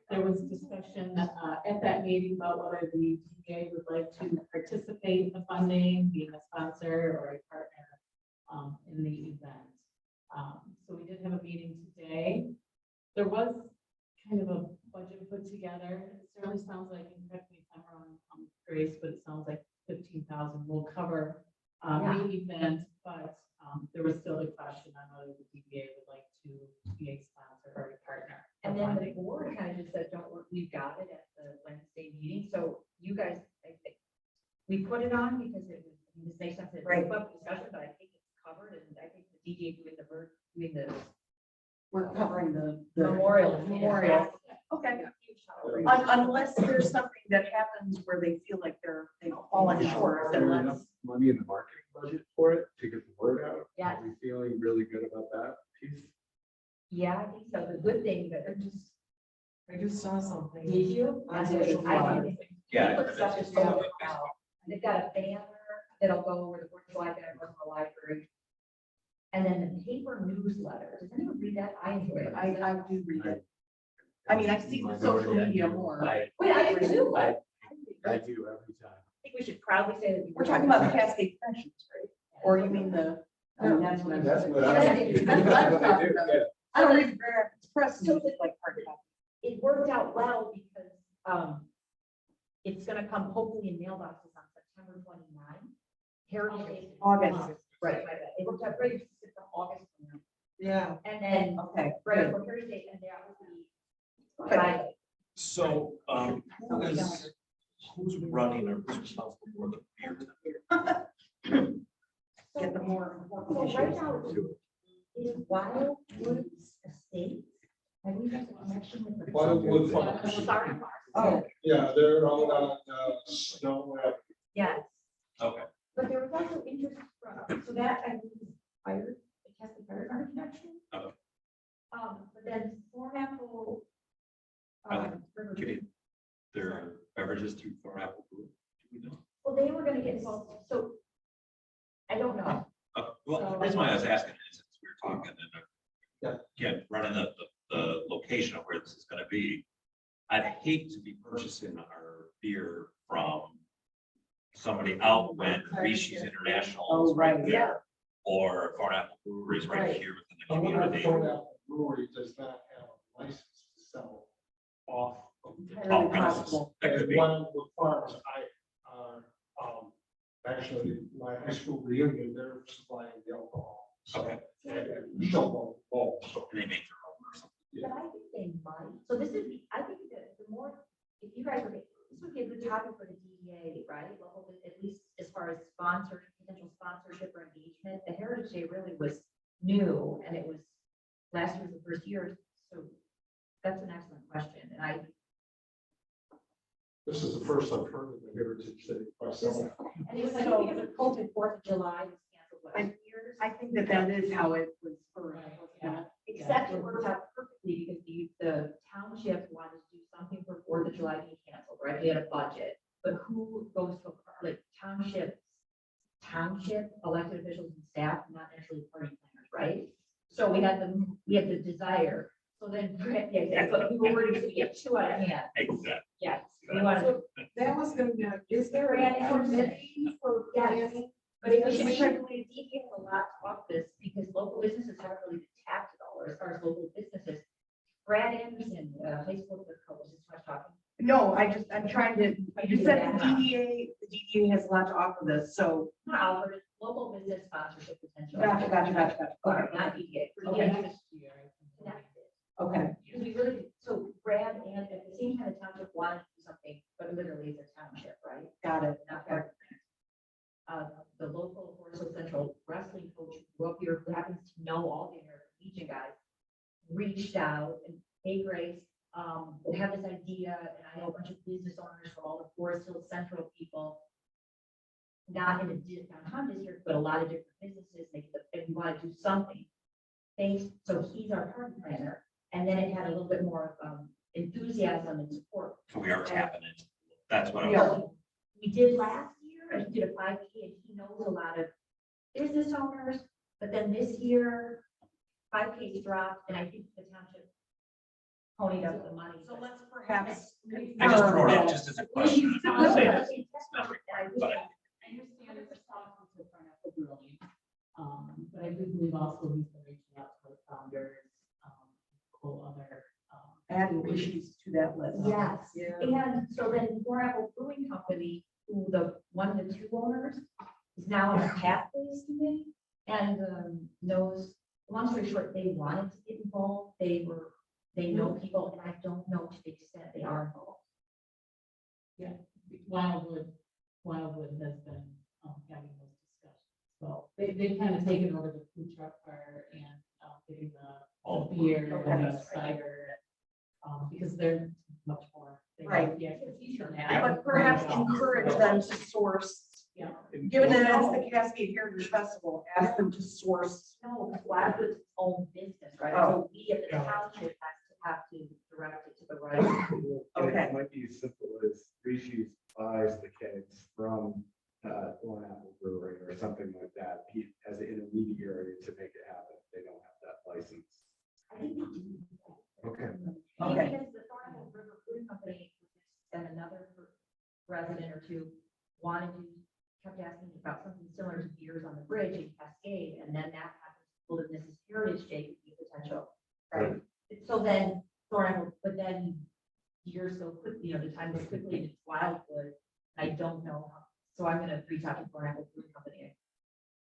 there was discussion at that meeting about whether the DDA would like to participate in the funding, being a sponsor or a partner in the event. So we did have a meeting today. There was kind of a budget put together. It certainly sounds like, and correct me if I'm wrong, Grace, but it sounds like 15,000 will cover the event, but there was still a question on whether the DBA would like to be a sponsor or a partner. And then the board kind of just said, don't worry, we've got it at the Wednesday meeting, so you guys, I think, we put it on because it was, this makes sense, it's Right. a public discussion, but I think it's covered, and I think the DDA doing the We're covering the memorial. Memorial. Okay. Unless there's something that happens where they feel like they've fallen short, then There let's. enough money in the marketing budget for it to get the word out? Yes. Are we feeling really good about that piece? Yeah, I think so, the good thing that I just saw something. did you? On social media. Yeah. People stuff is really wow. They've got a banner that'll go over the Fourth of July banner from the library. And then the paper newsletter, does anyone read that? I enjoy it. I do read it. I mean, I see the social media more. Wait, I do too. I do every time. I think we should proudly say that. We're talking about the Cascade Conventions, right? Or you mean the? That's what I'm. That's what That's I what do. I'm That's what I talking do, about. yeah. I don't read the Grand Rapids Press, so it's like hard copy. It worked out well because it's gonna come hopefully in mailboxes on September 29. Heritage Day. August. Right. It worked out great, it's from August. Yeah. And then, Okay, right, good. for Heritage Day, and that will be. Okay. Friday. So, who's running or who's responsible for the beer? Get the more. So right now, is Wildwood Estate, and we have a connection with the. Wildwood Farms. Sorry. Oh. Yeah, they're all on Snow Lake. Yes, Okay. but there was also interest from, so that I think is fired, the Cascade Fire Department connection. Okay. But then Thornapple. Give you their beverages through Thorn Apple Brew. Do we know? Well, they were gonna get involved, so. I don't know. Well, the reason why I was asking is since we were talking and Yeah. again, running the location of where this is gonna be. I'd hate to be purchasing our beer from somebody out when Rishi's International is right right, there. Or Thorn Apple Brewery is right Right. here within the community. Thornapple Brewery does not have a license to sell off of the. Entirely Okay. possible. That could And be. Wildwood Farms, actually, my high school reunion, they're supplying the alcohol. So, Okay. and Michelle Ball, so. And they make their own or something. But I think they might, so this is, I think that the more, if you guys were, this would be a good topic for the DEA, right? Well, at least as far as potential sponsorship or engagement, the Heritage Day really was new, and it was, last year was the first year, so that's an excellent question, and I, This is the first I've heard of the Heritage Day myself. and it was like, because of COVID, 4th of July was canceled last year. I think that is how it was first. Yeah. Except it worked out perfectly because the township wanted to do something for 4th of July being canceled, right? We had a budget, but who goes to, like, township elected officials and staff, not necessarily party planners, right? So we had the desire. So then, yeah, but we were worried, so we get 2 out of hand. Exactly. Yes, we wanted, That was gonna be, is there a committee for planning? but if we should try to leave details a lot off this because local businesses haven't really been tapped at all, or as far as local businesses. Brad Anderson, high school, was just much talking. No, I'm trying to, you said the DDA has a lot to offer this, so. Not offered, local business sponsorship potential. Gotcha. Sorry, not EDA. Okay. Connected. Okay, Because we really, so Brad and at the same time, the township wanted to do something, but literally it's a township, right? got it. Not part of it. The local Forest Central wrestling coach who grew up here, who happens to know all the American Legion guys, reached out and, hey, Grace, we have this idea, and I know a bunch of business owners from all the Forest Hill Central people. not in a downtown district, but a lot of different businesses, they want to do something. So he's our party planner, and then it had a little bit more enthusiasm and support. So we are tapping it. That's what I We was. are. We did last year, and he did a 5K, and he knows a lot of business owners, but then this year, 5Ks dropped, and I think the township ponied up the money. So let's perhaps. I just confirm throw it out that- just as a question. I'm not saying it's not required, but I understand it's a process to Pineapple Brewing, but I do believe also he's been reaching out to the founders, cool other. Add issues to that list. Yes, Yeah. and so then Pineapple Brewing Company, who one of the two owners, is now on a pathways committee and knows, long story short, they wanted to get involved. They know people, and I don't know to the extent they are involved. Wildwood has been having those discussions. So they've kind of taken over the food truck part and getting the beer and the cider. Because they're much more. They have Right. the expertise on that. But perhaps encourage them to source, Yeah. given that it's the Cascade Heritage Festival, ask them to source. No, Wildwood's own business, right? Oh. So we at the township have to direct it to the right. Okay. It might be as simple as Rishi's buys the kegs from Pineapple Brewery or something like that, as an intermediary to make it happen. They don't have that license. I think we do. Okay. Okay. Because the Thornhill River Brewing Company and another resident or two kept asking about something similar to beers on the bridge in Cascade, and then that happens, well, then this is Heritage Day could be potential, right? So then Thornhill, but then years go quickly, the time goes quickly, and it's Wildwood, I don't know how, so I'm gonna reach out to Thornhill Brewing Company.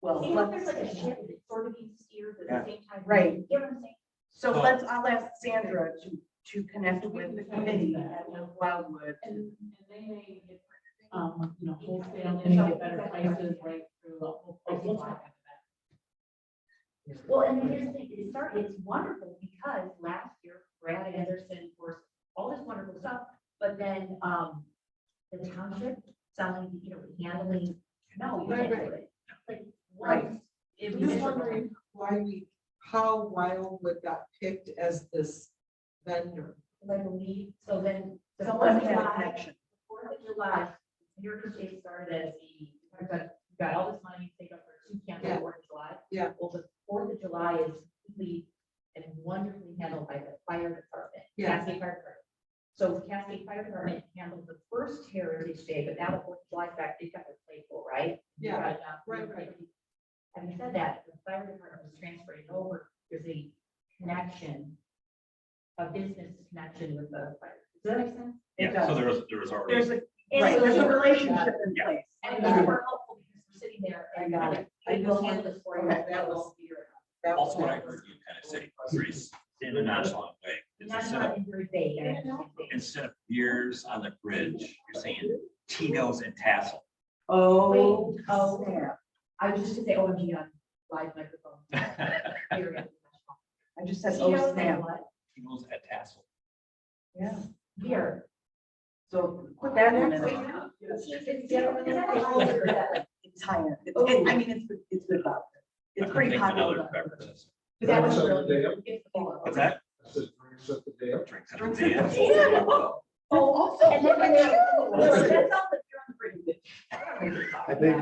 Well, See how there's let's, like a ship that's sort of being steered, but at the same time. Right. You know what I'm saying? so I'll ask Sandra to connect with the committee at Wildwood. And they may get, wholesale, they may get better prices right through the whole place. Well, and here's the thing, it's wonderful because last year Brad Anderson, of course, all this wonderful stuff, but then, the township selling, handling, no, you can't do it. Like, Right. once. It I'm was just wondering how Wildwood got picked as this vendor. I believe, so then. the Someone 4th of had a July- connection. 4th of July, Heritage Day started as we've got all this money to take up for 2 camps Yeah. on 4th of July. Yeah. Well, the 4th of July is completely and wonderfully handled by the fire department. Yeah. Cascade Fire Department. So Cascade Fire Department handled the first Heritage Day, but now the 4th of July is back, they've got their plate full, right? Yeah. They've got enough. Right. Having said that, the fire department was transferring over, there's a connection, a business connection with the fire. Does that make sense? It Yeah, so does. there was already. There's a relationship in Yeah. place. And it's super helpful because we're sitting there and I will handle this for you. That was- That was Also, what I heard you kind of say, Grace, in a nonchalant way, is Not instead of, in very vague. I understand. instead of beers on the bridge, you're saying Tito's and tassel. Oh, Wait, oh. snap. I was just gonna say OMG on live microphone. Very unprofessional. I just said, Tito's oh, and snap. what? Tito's at tassel. Yeah. Beer. So put that in. It's higher. I mean, it's good about it. It's pretty Think popular. other beverages. That was Drinks at really. the dam? it's the ball. What's that? I said drinks at the dam. Drinks at Drinks the at the dam. dam. Oh, also, And then look at you. that's all that you're on the bridge. I think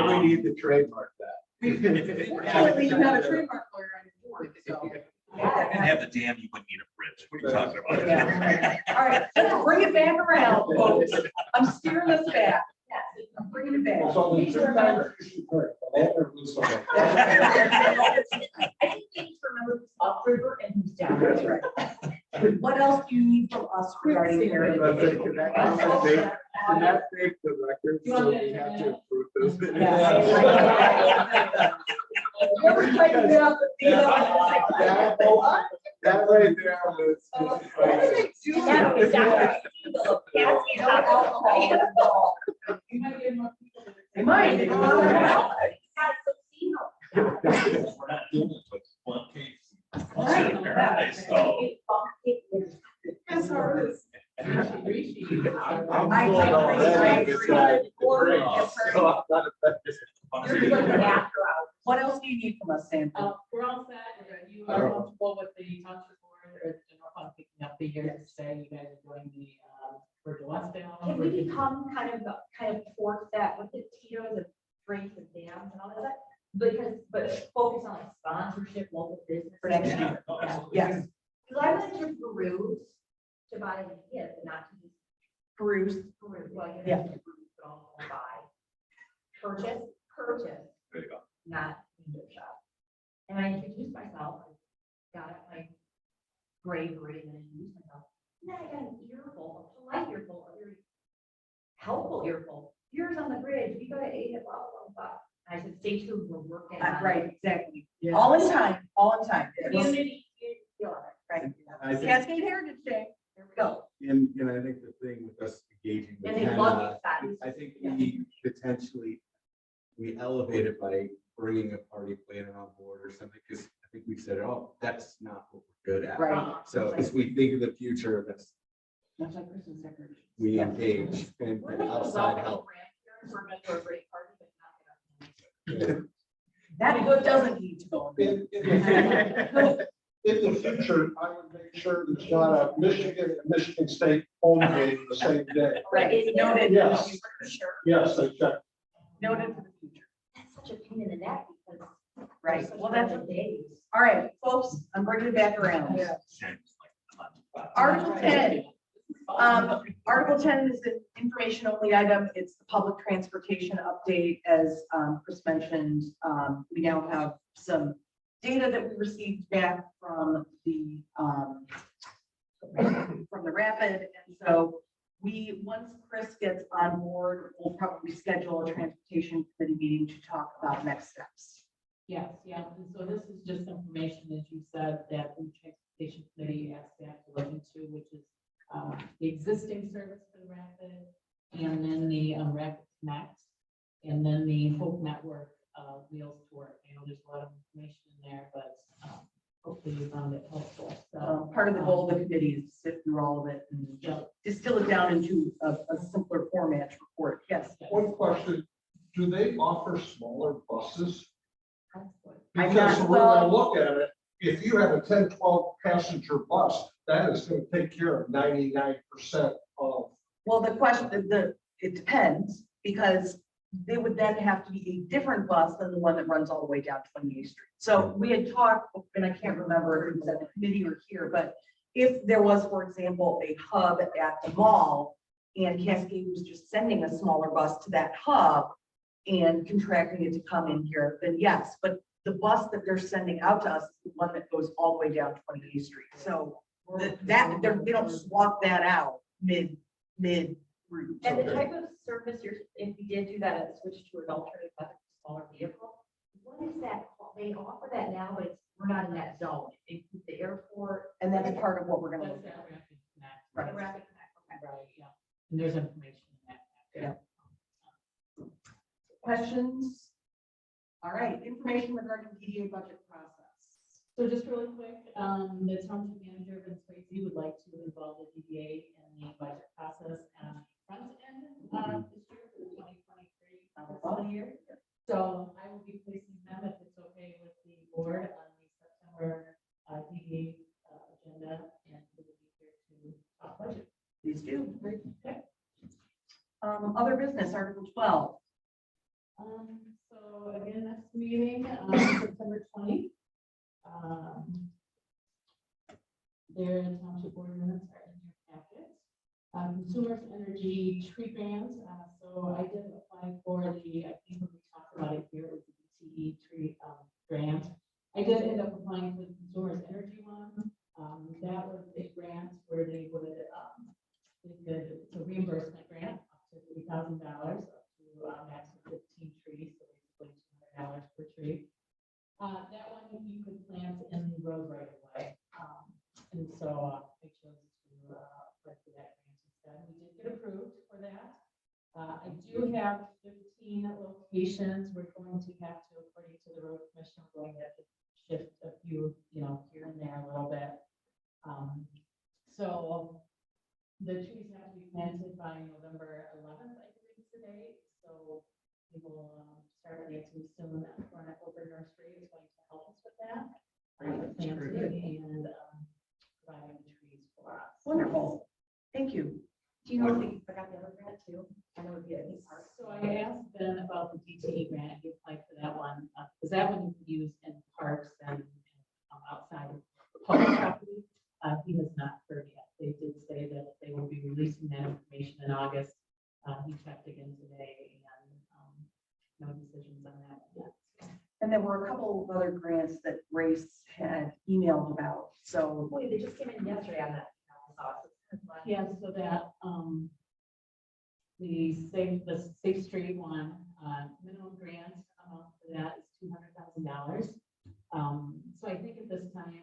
we need to trademark that. Actually, you have a trademark lawyer on your board, so. If you didn't have the dam, you wouldn't need a bridge. What are you talking about? Yeah. All right, let's bring it back around, folks. I'm steering us back. Yes, I'm bringing it back. So the two times you should drink, the owner was on it. I think we need to remember who's upriver and who's down. That's right. What else do you need from us regarding Can heritage? that comment make- can that make the record, You so want we to- have to approve those minutes? Never tightened up the That right there was just. What do they do? That was exactly. No alcohol involved. You might get more people that- They might. It's not alcohol. We're not doing it with one case. Right. Paradise, so. As hard as. I'm I full agree. already, I it's agree. like- Or- Oh, I'm not affected. You're good after hours. What else do you need from us, Sandra? We're all set. You are comfortable with the township board or general fund picking up the year to say you guys are doing the, Virgil Westdale? Can we become kind of towards that with the Tito's and drinks and dams and all that? Because, but focus on like sponsorship, local business. For next year. Yes, Because I went to Peru's to buy a gift, and not to just Bruce. Peru, well, I guess Yeah. Peru's, but also buy. Purchase, There you go. not window shop. And I introduced myself, I got it my bravery and introduced myself. And then I got an earful, a polite earful, a very helpful earful. Here's on the bridge, we go to 8 at blah, blah, blah. And I said, stay tuned, we're working on it. Right, exactly. All in time, all in time. Community, you Right. I think, Cascade Heritage Day, there we go. and I think the thing with us engaging with and they love Hannah, it. I think we potentially, we elevate it by bringing a party planner on board or something, because I think we said, oh, that's not what we're good at. Right. So as we think of the future, that's, Much like Christmas decorations. we engage and outside help. We're going to do a great party, but not. That good doesn't need to go. in. In the future, I would make sure there's not a Michigan and Michigan State home game the same day. Right, noted. Yes. Sure. Yes, I checked. Noted for the future. That's such a pain in the neck because. Right, there's such well, that's, random days. all right, folks, I'm bringing it back around. Article 10. Article 10 is an information only item. It's the public transportation update. As Chris mentioned, we now have some data that we received back from the rapid. And so once Chris gets on board, we'll probably schedule a transportation committee meeting to talk about next steps. Yes, yeah, and so this is just information, as you said, that the transportation committee asked staff to look into, which is the existing service for the Rapid, and then the Rapid Connect, and then the Hope Network Wheels to Work. I know there's a lot of information in there, but hopefully you found it helpful. So Part of the goal of the committee is to sift through all of it and yeah, distill it down into a simpler format report. Yes. One question, do they offer smaller buses? I'm Because not- when I well- look at it, if you have a 10, 12 passenger bus, that is going to take care of 99% of. Well, the question, it depends, because they would then have to be a different bus than the one that runs all the way down 28th Street. So we had talked, and I can't remember if it was at the committee or here, but if there was, for example, a hub at the mall and Cascade was just sending a smaller bus to that hub and contracting it to come in here, then yes, but the bus that they're sending out to us is the one that goes all the way down 28th Street. So they don't swap that out mid route. And the type of service if we did do that and switch to an alternative, like a smaller vehicle, what is that called? They offer that now, but we're not in that zone. It includes the airport. And that's part of what we're gonna that's look that at. Rapid Connect. Right. The Rapid Connect, okay. Right, yeah, and there's information in that. Yeah. Questions? All right, information regarding DDA budget process. So just really quick, the township manager, Vince Tracy, would like to involve the DDA in the budget process and front end this year for the 2023 fiscal year. So I will be placing them, if it's okay with the board, on the September DDA agenda, and we will be here to talk budget. Please do. Okay. Other business, Article 12. So again, next meeting, September 20. Their township board minutes are in your packet. Consumers Energy Tree Grant. So I did apply for the, I think when we talked about it here, it was the BTE tree grant. I did end up applying for the Consumers Energy one. That was a grant where they would, it's a reimbursement grant up to $3,000 up to a max of 15 trees, so basically $200 per tree. That one you could plant in the road right away. And so I chose to apply for that grant instead. We did get approved for that. I do have 15 locations. We're going to have to, according to the road commission, we're going to have to shift a few, here and there a little bit. So the trees have to be planted by November 11th, I believe is the date. So we will start the activity soon. Run over nursery is going to help us with that. Planting and providing the trees for us. Wonderful. Thank you. Do you know if we forgot the other grant too? I know it'd be a new park. So I asked Ben about the DTE grant, he applied for that one, because that one you can use in parks and outside of public property. He has not heard yet. They did say that they will be releasing that information in August. He checked again today and no decisions on that yet. And there were a couple of other grants that Grace had emailed about, so. Wait, they just came in yesterday on that. Yeah, so that, the Safe Street one, minimum grant amount for that is $200,000. So I think at this time,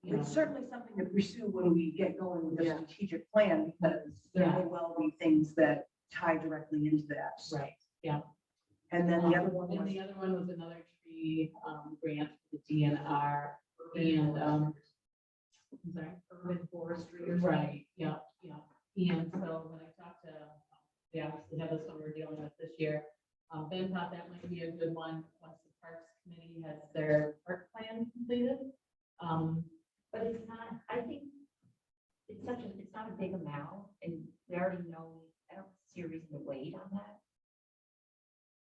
you know, It's certainly something to pursue when we get going with the Yeah. strategic plan, because there may well be things that tie directly into that. right, yeah. And then the other one And was, the other one was another tree, grant for the DNR and, I'm sorry. Urban forestry or Right, yeah, yeah. And so when I talked to, we obviously have this one we're dealing with this year. Ben thought that might be a good one once the Parks Committee has their park plan completed. But it's not, I think it's not a big amount and we already know, I don't see a reason to wait on that.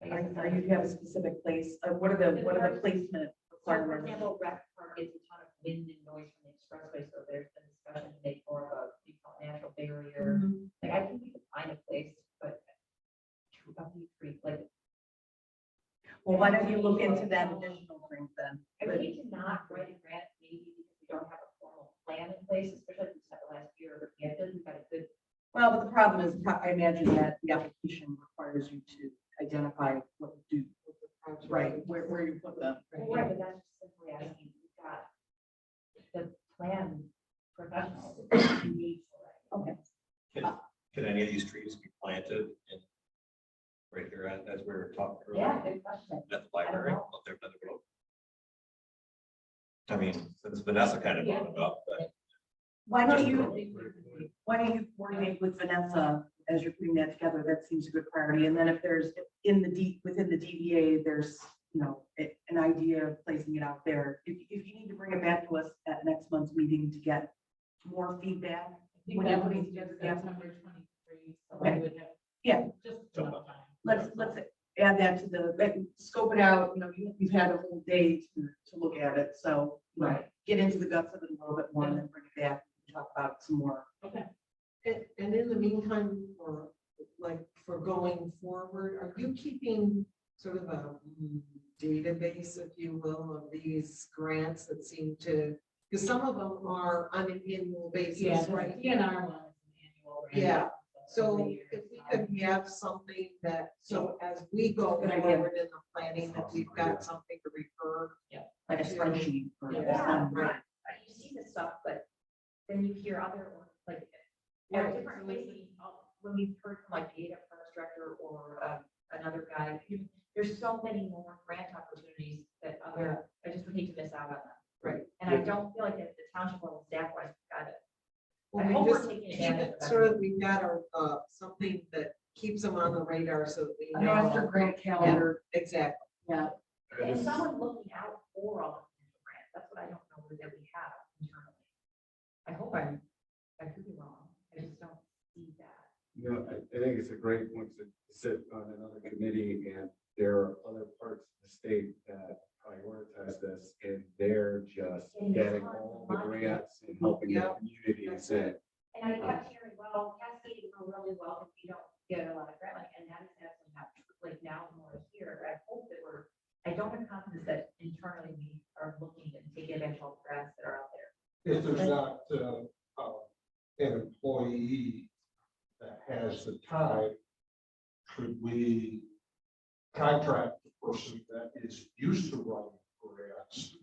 I guess it's are you have a specific place, what are the placement For requirements? example, rec park gets a ton of wind and noise from the expressway, so there's been discussion to make more of a, we call it natural barrier. Like, I think we could find a place, but like, Well, why don't you look into that additional thing then? I would hate to not write a grant, maybe because we don't have a formal plan in place, especially if we spent the last year, but we have, we've got a good. Well, but the problem is, I imagine that the application requires you to identify what to do, right, where you put them. Right, but that's just simply asking, we've got the plan professionals. we need for it. Okay. Can any of these trees be planted in right here as we were talking earlier? Yeah, good question. At the library, know. up there by the road. I mean, since Vanessa kind of brought it up, but Why don't you coordinate with Vanessa as you're putting that together? That seems a good priority. And then if there's within the DBA, there's, you know, an idea of placing it out there. If you need to bring it back to us at next month's meeting to get more feedback. I think When that you're would putting be together the September 23. So Okay. we would have. Yeah. Just enough time. Let's add that to scope it out. You know, you've had a whole day to look at it. So, you know, get into the guts of it a little bit more and then bring it back and talk about it some more. Okay. And in the meantime, for going forward, are you keeping sort of a database, if you will, of these grants that seem to, because some of them are on an annual basis, Yeah, the right? DNR one is an annual. grant. Yeah. So Every year. if we could have something that, so as we go Good idea. forward in the planning, that we've got something to refer. Like a spreadsheet. For Yeah. Right. You see this stuff, but then you hear other, like, at different places, when we've heard from like the ADA Parks Director or another guy, there's so many more grant opportunities that other, I just would hate to miss out on them. Right. And I don't feel like at the township level staff wise, we've got it. Well, I we hope we're just taking keep advantage it of sort of, we've got our, something that keeps them on the radar so that we A know. master grant calendar. Exactly. Yeah. And someone looking out for all of the grants, that's what I don't know that we have internally. I hope I could be wrong, I just don't see that. You know, I think it's a great point to sit on another committee, and there are other parts of the state that prioritize this, and they're just getting all the grants and helping the communities. And And I kept hearing, well, Cascade is going really well if you don't get a lot of grant money, and that is absolutely not true. Like now more here, I hope that I don't have confidence that internally we are looking and taking advantage of all the grants that are out there. If there's not an employee that has the time, could we contract the person that is used to running grants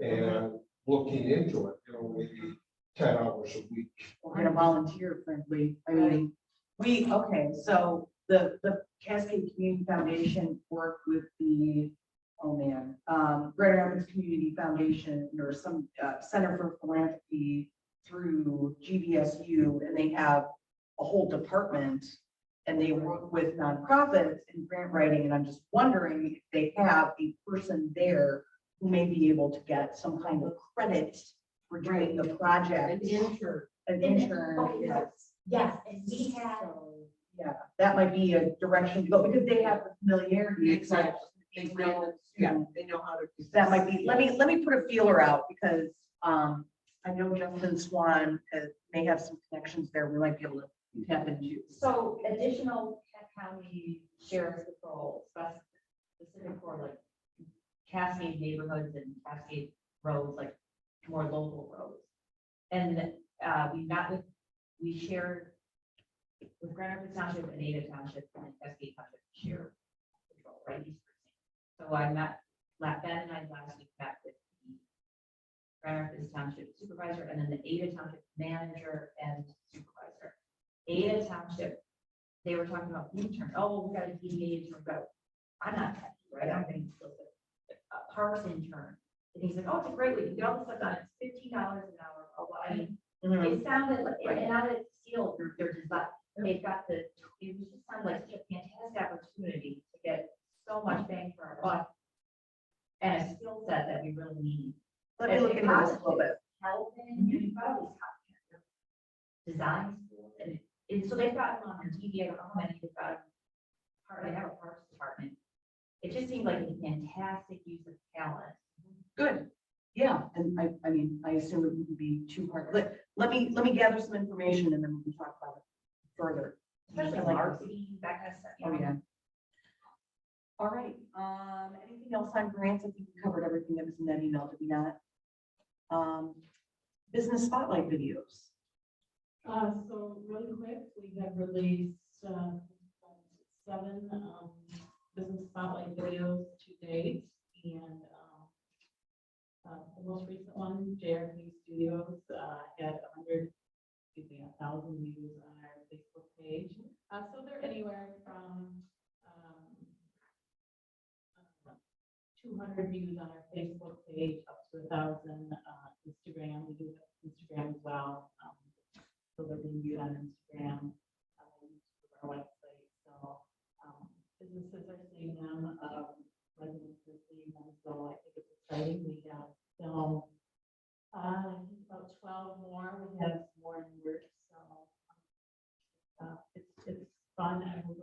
and looking into it, you know, maybe 10 hours a week? We're gonna volunteer, frankly. I mean, so the Cascade Community Foundation worked with the, Grand Rapids Community Foundation or some Center for Philanthropy through GVSU, and they have a whole department. and they work with nonprofits in grant writing, and I'm just wondering if they have a person there who may be able to get some kind of credit for doing the project. An intern. An intern, Oh, yes. Yes, and we have, So, yeah, that might be a direction to go, because they have the familiarity. It's not Exactly. just They know, yeah, students. they know how to. do That this. might be, let me put a feeler out, because, I know Justin Swan may have some connections there we might be able to tap into. so additional county sheriff's patrol, specific for like Cascade neighborhoods and Cascade roads, like more local roads. And we shared with Grand Rapids Township and Ada Township and Cascade Township share patrol, right? Each precinct. So I met, Ben and I last week met with the Grand Rapids Township supervisor and then the Ada Township manager and supervisor. Ada Township, they were talking about intern. Oh, we got a DDA intern, but I'm not happy, right? I'm going to a parks intern. And he's like, oh, it's a great way to get all this stuff done. It's $15 an hour. Oh, well, I mean, it sounded like, and now that it's sealed, they're just like, they've got the, it just sounded like such a fantastic opportunity to get so much bang for our buck. And a skill set that we really need. Let me look into this a little bit. Helping, you probably design schools, and so they've got them on their TV, I don't know how many they've got. They have a parks department. It just seemed like a fantastic use of talent. Good. Yeah, and I mean, I assume it wouldn't be too hard. Let me gather some information and then we can talk about it further. Especially I like marketing, that kind of stuff. Oh, yeah. All right, anything else on grants? I think we covered everything that was in that email, did we not? Business spotlight videos. So really quick, we have released 7 business spotlight videos to date, and the most recent one, JRP Studios, had 1,000 views on our Facebook page. So they're anywhere from 200 views on our Facebook page up to 1,000 Instagram. We do have Instagram as well. So they're being viewed on Instagram, our website. So businesses are seeing them, residents are seeing them. So I think it's exciting. We have film, about 12 more. We have more in work. So it's fun. And we'll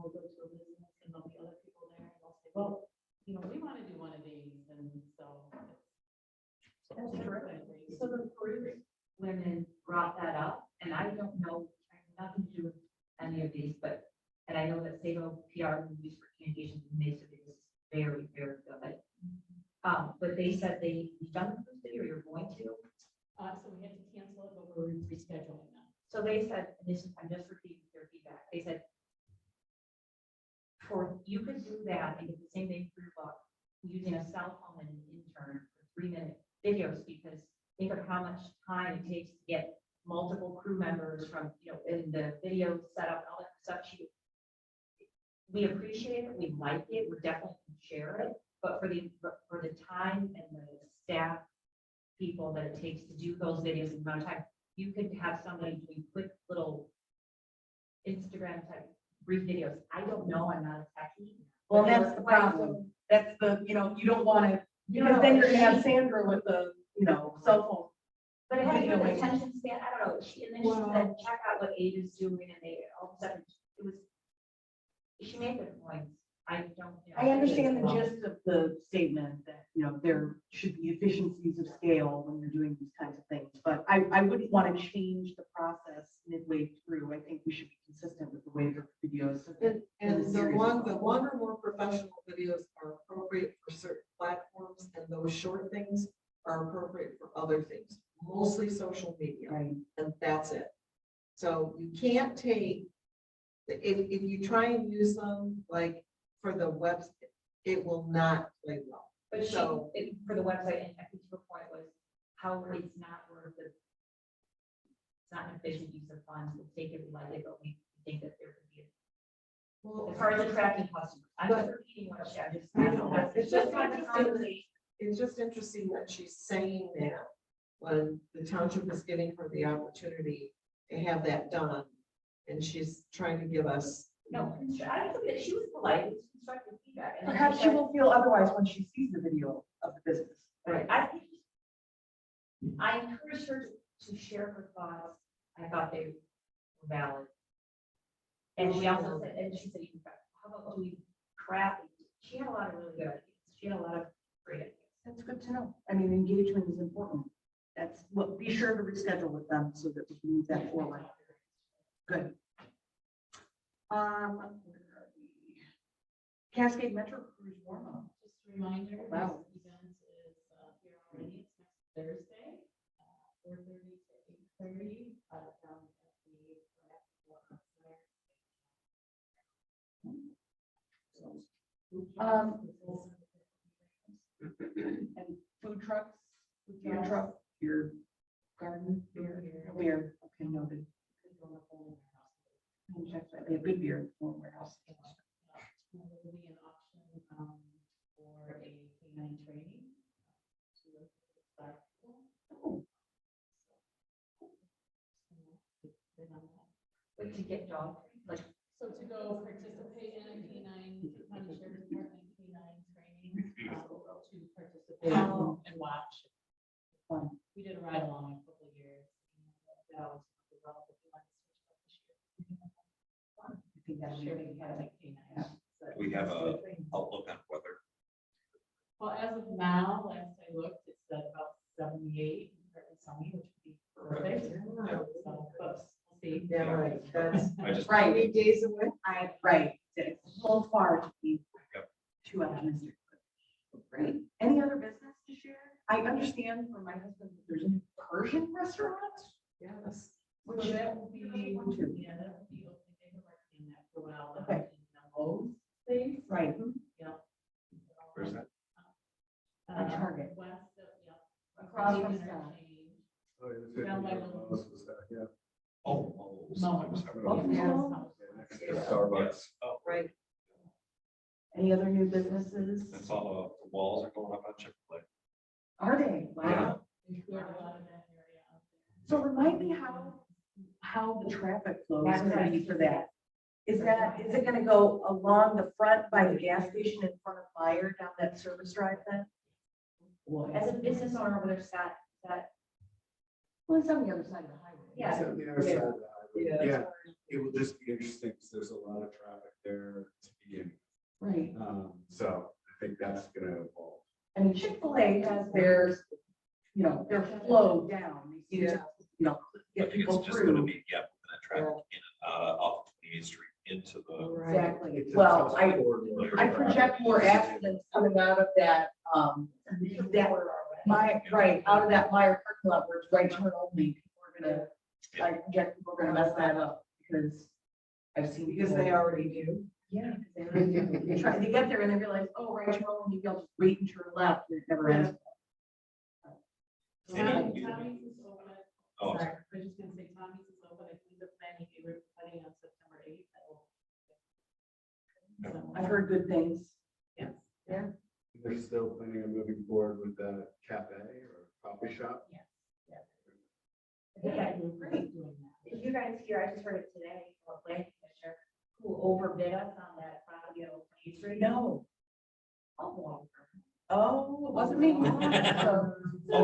go to a business and there'll be other people there and they'll say, well, we want to do one of these. And so That's terrific. So the group women brought that up, and I don't know, I have nothing to do with any of these, but, and I know that Sabo PR we use for communications and they said it was very, very good. But they said you've done the first video, you're going to. So we had to cancel it, but we're rescheduling them. So they said, and this, I'm just repeating their feedback. They said, you could do that and get the same thing for your buck using a cell phone and an intern for 3-minute videos, because think of how much time it takes to get multiple crew members from, in the video setup, all that stuff. We appreciate it, we like it, we're definitely going to share it, but for the time and the staff people that it takes to do those videos in the amount of time, you could have somebody doing quick little Instagram type brief videos. I don't know, I'm not a techie. Well, but that's the problem. That's the, you don't want to, because then you're gonna have Sandra with the, cell phone. But it has Video an making. attention span, I don't know, and then she said, check out what Ada's doing, and they, all of a sudden, she made good points. I don't. I understand the gist of the statement that, there should be efficiencies of scale when you're doing these kinds of things, but I wouldn't want to change the process midway through. I think we should be consistent with the way the videos. And the series one as well. or more professional videos are appropriate for certain platforms, and those short things are appropriate for other things, mostly social media, Right. and that's it. So you can't take, if you try and use them like for the website, it will not play well. But So- for the website, and I think her point was how it's not worth it. It's not an efficient use of funds, we'll take it, we like it, but we think that there could be, as far as attracting customers, I'm just repeating what she, I just. I know. It's just like a conversation. It's just interesting that she's saying that when the township is giving her the opportunity to have that done. And she's trying to give us, No, I took it, she was polite, it was constructive feedback. and then Perhaps she said- will feel otherwise when she sees the video of the business. Right, I encouraged her to share her thoughts. I thought they were valid. And she also said, how about doing craft? She had a lot of really good ideas. She had a lot of great ideas. That's good to know. I mean, engagement is important. That's what, be sure to reschedule with them so that we can move that forward. Good. Where are we? Cascade Metro Cruise warm up. Just a reminder, this Wow. event is here already, it's next Thursday, 4:30 to 8:30, down at the And food trucks, your truck, your garden, beer, okay, noted. And check that, they have good beer, from warehouse. There will be an option for a canine training. Oh, But to get dog, like, So to go participate in a canine, county sheriff's department canine training, to participate and watch. Fun. We did a ride along a couple of years. And that was relatively fun to switch up this year. I think that's Sure, really we had like canines. We have a outlook on weather. Well, as of now, last I looked, it's at about 78, partly sunny, which would be perfect. So, but we'll see. yeah, right, that's I just. Right. 8 days away. right, it's a little far to be Yep. too optimistic. Right, any other business to share? I understand from my husband, that there's a new Persian restaurant, Yes. which So that will be, too. yeah, that will be open. They've been working on that for a while. Okay. In the Lowe's space. Right, Yeah. Where's that? Target. West of, yeah. Across from Interchange. Oh, yeah, Down by the- was that, yeah. Oh. No. I'm sorry. Oh, Yeah. Next to Starbucks. Oh, right. Any other new businesses? that's all, the walls are going up on Chick-fil-A. Are they? Wow. We cleared a lot of that area out there. So remind me how the traffic flows is gonna be for that. Is it gonna go along the front by the gas station in front of Meyer down that service drive then? as a business owner over there, Scott, that, Well, it's on the other side of the highway. Yeah. It's on the other side of the highway. Yeah. It will just be interesting because there's a lot of traffic there to begin. Right. So I think that's gonna evolve. I mean, Chick-fil-A has theirs, their flow down. They seem to, I get think people it's just gonna through. be, yeah, the traffic in and out of off 28th Street into the. Exactly. It's a Well, tough I corridor. project more accidents coming out of that, out of that Meyer parking lot where it's right turn only. I project people are gonna mess that up because I've seen. Because they already do. Yeah. They try, they get there and they realize, oh, right turn only, you'll just wait and turn left, and it never ends. Tommy's is open. Oh, Sorry, I was just gonna say Tommy's is open. I think they're planning a ribbon cutting on September 8th. So, I've heard good things. Yes. They're still planning on moving forward with the cafe or coffee shop. yeah, Great. did you guys hear, I just heard it today, from a planning commissioner, who overbid us on that property on Main Street? No. Oh, Oh, it wasn't me. so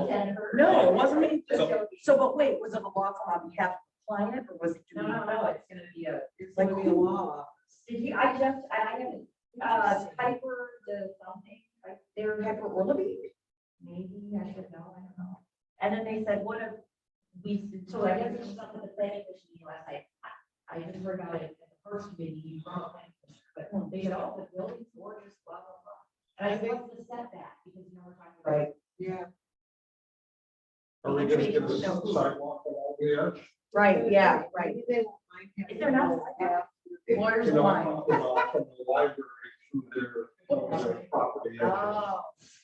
then her- No, it wasn't me. So- So, but wait, was it a law firm on behalf of the client or was it? No, it's gonna be a, It's like a law. did you, I haven't, Piper, the something, like, they were Pepper Orleby? maybe, I should know, I don't know. And then they said, what if we, so I guess there's something at the planning commission meeting last night. I just heard about it at the first meeting, but they said, oh, the building's gorgeous, blah, blah, blah. And I think what's the setback, because we're talking about. Right. Yeah. Are we gonna get a sidewalk along the edge? Right, yeah, right. Maybe they won't mind having Is there not a a sidewalk? Lawyers You know, I'm line. talking about from the library through their property. edges. Oh,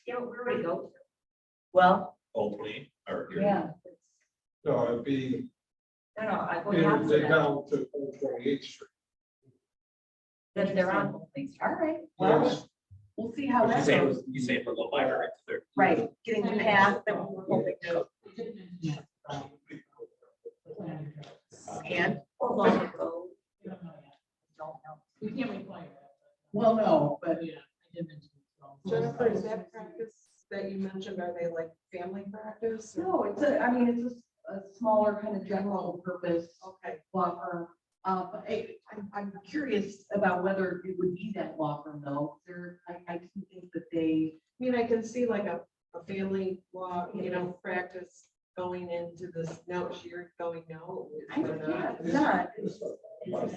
Yeah, where would it go? well, Old Clean or. here. yeah. No, it'd be, No, I go they down to that. down to Old 28th Street. Then they're on both things. All right, well, Yes. we'll see how You that say, goes. you say for the library to there. Right, getting the path that we were hoping to. And Or long ago. We don't know yet. Don't know. We can't require that. Well, no, but But yeah, I did mention it. So. Jennifer, is that practice that you mentioned, are they like family practice? or- no, it's a smaller kind of general purpose Okay, law firm. But I'm curious about whether it would be that law firm though. I didn't think that they, I mean, I can see like a family law, practice going into this, no, you're going no. yeah, it's not.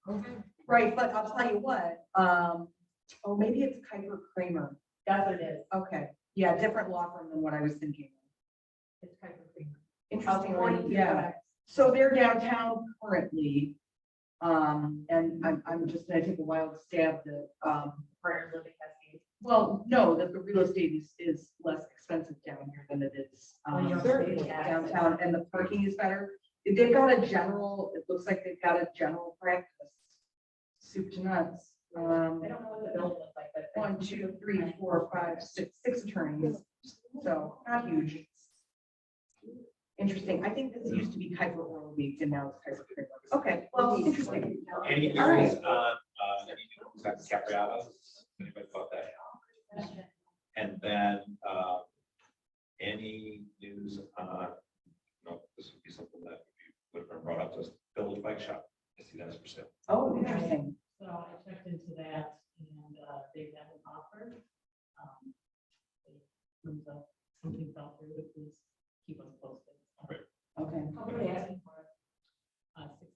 Okay. Right, but I'll tell you what, oh, maybe it's Kuiper Kramer. That's what it is. Okay, yeah, different law firm than what I was thinking. It's kind of creamy. Interestingly, yeah. So they're downtown currently. And I'm just gonna take a wild stab that, Partners living Cascade. well, no, that the real estate is less expensive down here than it is Well, you don't certainly pay taxes. downtown, and the parking is better. They've got a general, it looks like they've got a general practice, soup to nuts. I don't know what the building looks like, but. 1, 2, 3, 4, 5, 6 attorneys, so not huge. Interesting. I think this used to be Kuiper Oral Week and now it's Kuiper Kramer. Okay, well, interesting. Any All right. news on, any news on Capriatas? Anybody thought that? And then, any news on, this would be something that would have been brought up to us, Village Bike Shop. I see that's for sale. Oh, interesting. So I checked into that and they have an offer. Something fell through, please keep us posted. Okay. How much are they asking for? 600,000.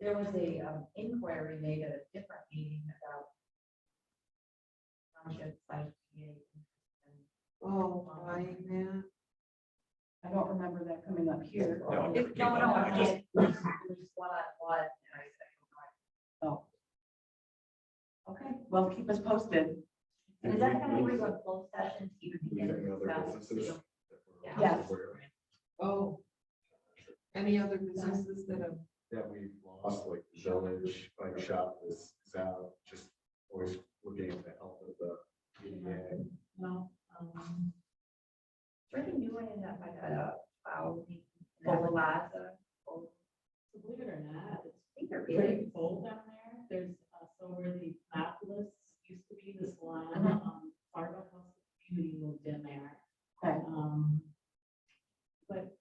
There was a inquiry made at a different meeting about. Township slash PA. Oh, right, man. I don't remember that coming up here. No, No, I I'm just- just one-on-one, and I said, Oh. Okay, well, keep us posted. and is that gonna be where you have closed session to even begin Any to other discuss? businesses? Yeah. Yes. Oh. Any other businesses that have, That we've lost, like the Village Bike Shop is out, just always looking at the health of the PDA. No, Is there anything new in that, like a over Plaza? so believe it or not, it's I think there is. pretty full down there. There's, so where the Monopolis used to be, the salon, Fargo House Community moved in there. Okay. But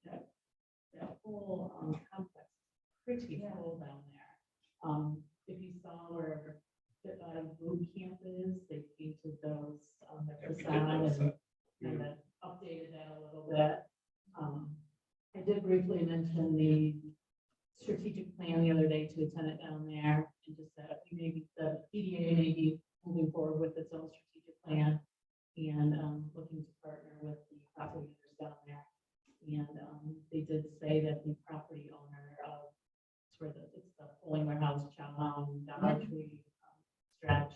that whole complex is pretty full down there. If you saw where the boot camp is, they painted those on the Yeah, we did facade notice and that. kind of updated that a little bit. I did briefly mention the strategic plan the other day to a tenant down there, and just that we maybe, the PDA may be moving forward with its own strategic plan and looking to partner with the property owners down there. And they did say that the property owner of, it's the polling warehouse, Chow Dollar Tree stretch,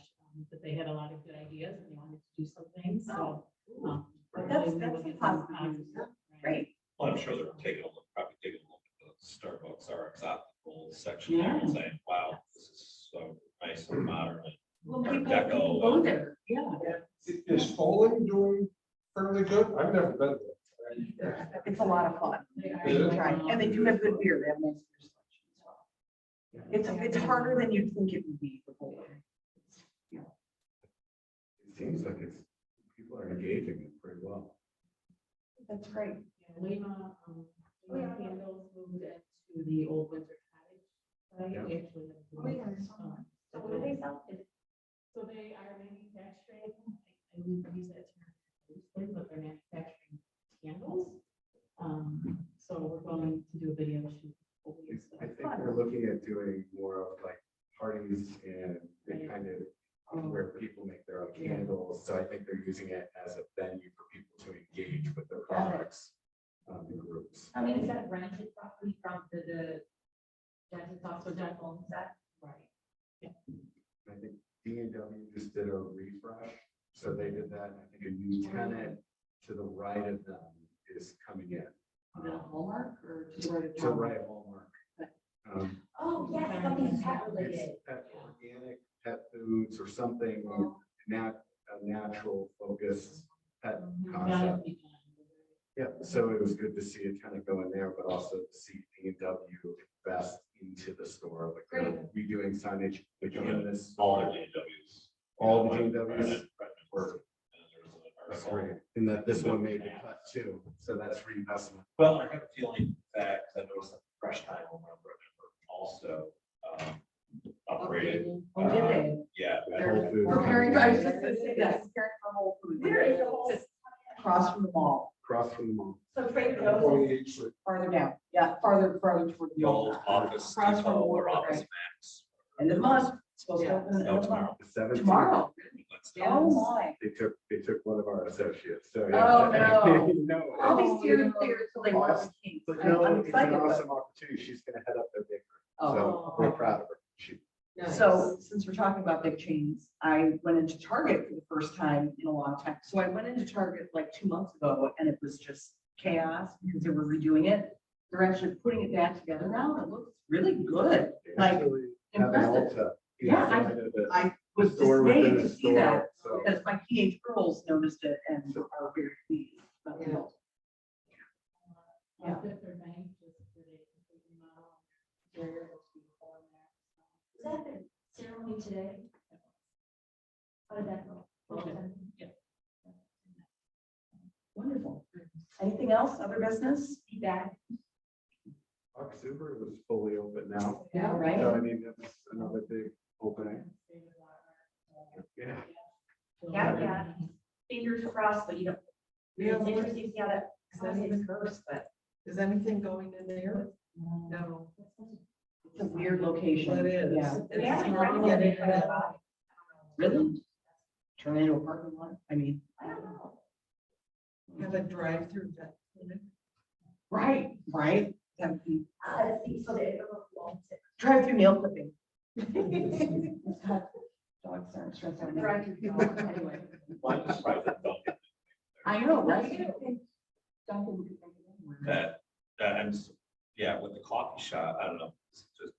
that they had a lot of good ideas and they wanted to do some things, so. That's hopefully we will a get some positive news. positive, right? Great. Well, I'm sure they're probably taking a look at the Starbucks RX optical section there and saying, wow, this is so nice and modern. Well, Art people Deco. go there. Yeah. Is Foley doing fairly good? I've never been there. It's a lot of fun. They are, Is it? Try. And they do have good beer. They have nice beer selection as well. It's harder than you'd think it would be. The whole thing. It seems like people are engaging it pretty well. That's great. Yeah, Lima Candles moved into the old Winter Cottage. Right? Yeah. They actually have Oh, yeah, I saw that. So what do they sell? Is it- So they are manufacturing, I wouldn't use that term loosely, but they're manufacturing candles. So we're going to do a video shoot. hopefully it's, I think they're looking at doing more of like parties and kind of where people make their own candles. So I think they're using it as a venue for people to engage with their products in groups. I mean, is that rented property from the dentist office, dental, is that? Right. I think D&W just did a refresh. So they did that. I think a new tenant to the right of them is coming in. Is it a Hallmark or to the right of To town? right Hallmark. Oh, yes, something pet related. It's pet organic, pet foods or something, a natural focus pet Gotta concept. be Yeah, so it was good to see it kind of go in there, but also to see D&W invest into the store, like they're redoing signage within this. All their DWs. All the D&Ws were great, and that this one made the cut too, so that's reinvestment. Well, I have a feeling that, 'cause I noticed that Fresh Time over on Bridgeburg also upgraded. Oh, did they? Yeah. They're Whole Foods. preparing, I was just gonna say that, preparing for Whole Foods. Where is the Whole- Across from the mall, Across from the mall. So Trader Joe's, 28th Street. farther down, yeah, farther toward The the old old. Office Across from Depot or Walmart, Office right. Max. End of the month, supposed to Yeah. open in the No, end of the month. tomorrow. The 17th. Tomorrow, Let's- oh my. They took one of our associates, so. Oh, yeah. no. No. I'll be Oh, steering no. clear until they want the Kings. But I'm no, it's excited, an but- awesome opportunity. She's gonna head up their bakery. Oh. So we're proud of her. She, So since we're talking about big chains, I went into Target for the first time in a long time. So I went into Target like 2 months ago and it was just chaos because they were redoing it. They're actually putting it back together now. It looks really good. they Like, actually have an impressive. Ulta Yeah, inside of the I was store within dismayed the to see store. that So because my teenage girls noticed it and are very pleased. about the Yeah. result. Yeah. Fifth Third Bank just did a complete remodel. Interior looks beautiful in there. is that the ceremony today? How did that go? Yeah. Wonderful. Anything else? Other business? Feedback. October was fully open now. Yeah, So I right? mean, that was another big opening. Yeah. Yeah. Fingers crossed, but you don't. Yeah. It's interesting to see how that. Is anything cursed, but is anything going in there? No. It's a weird location. It is. Yeah. It's Yeah. hard to get into that. Really? Turn it into a parking lot? I mean, I don't know. Have a drive-through. right, right? That would be Let's see, so they. drive-through nail clipping. Dogs aren't stressed out. Drive-through. Anyway, Why is it private? Don't get I know, right? Dunkin' could make it anywhere. and yeah, with the coffee shop, I don't know, it's just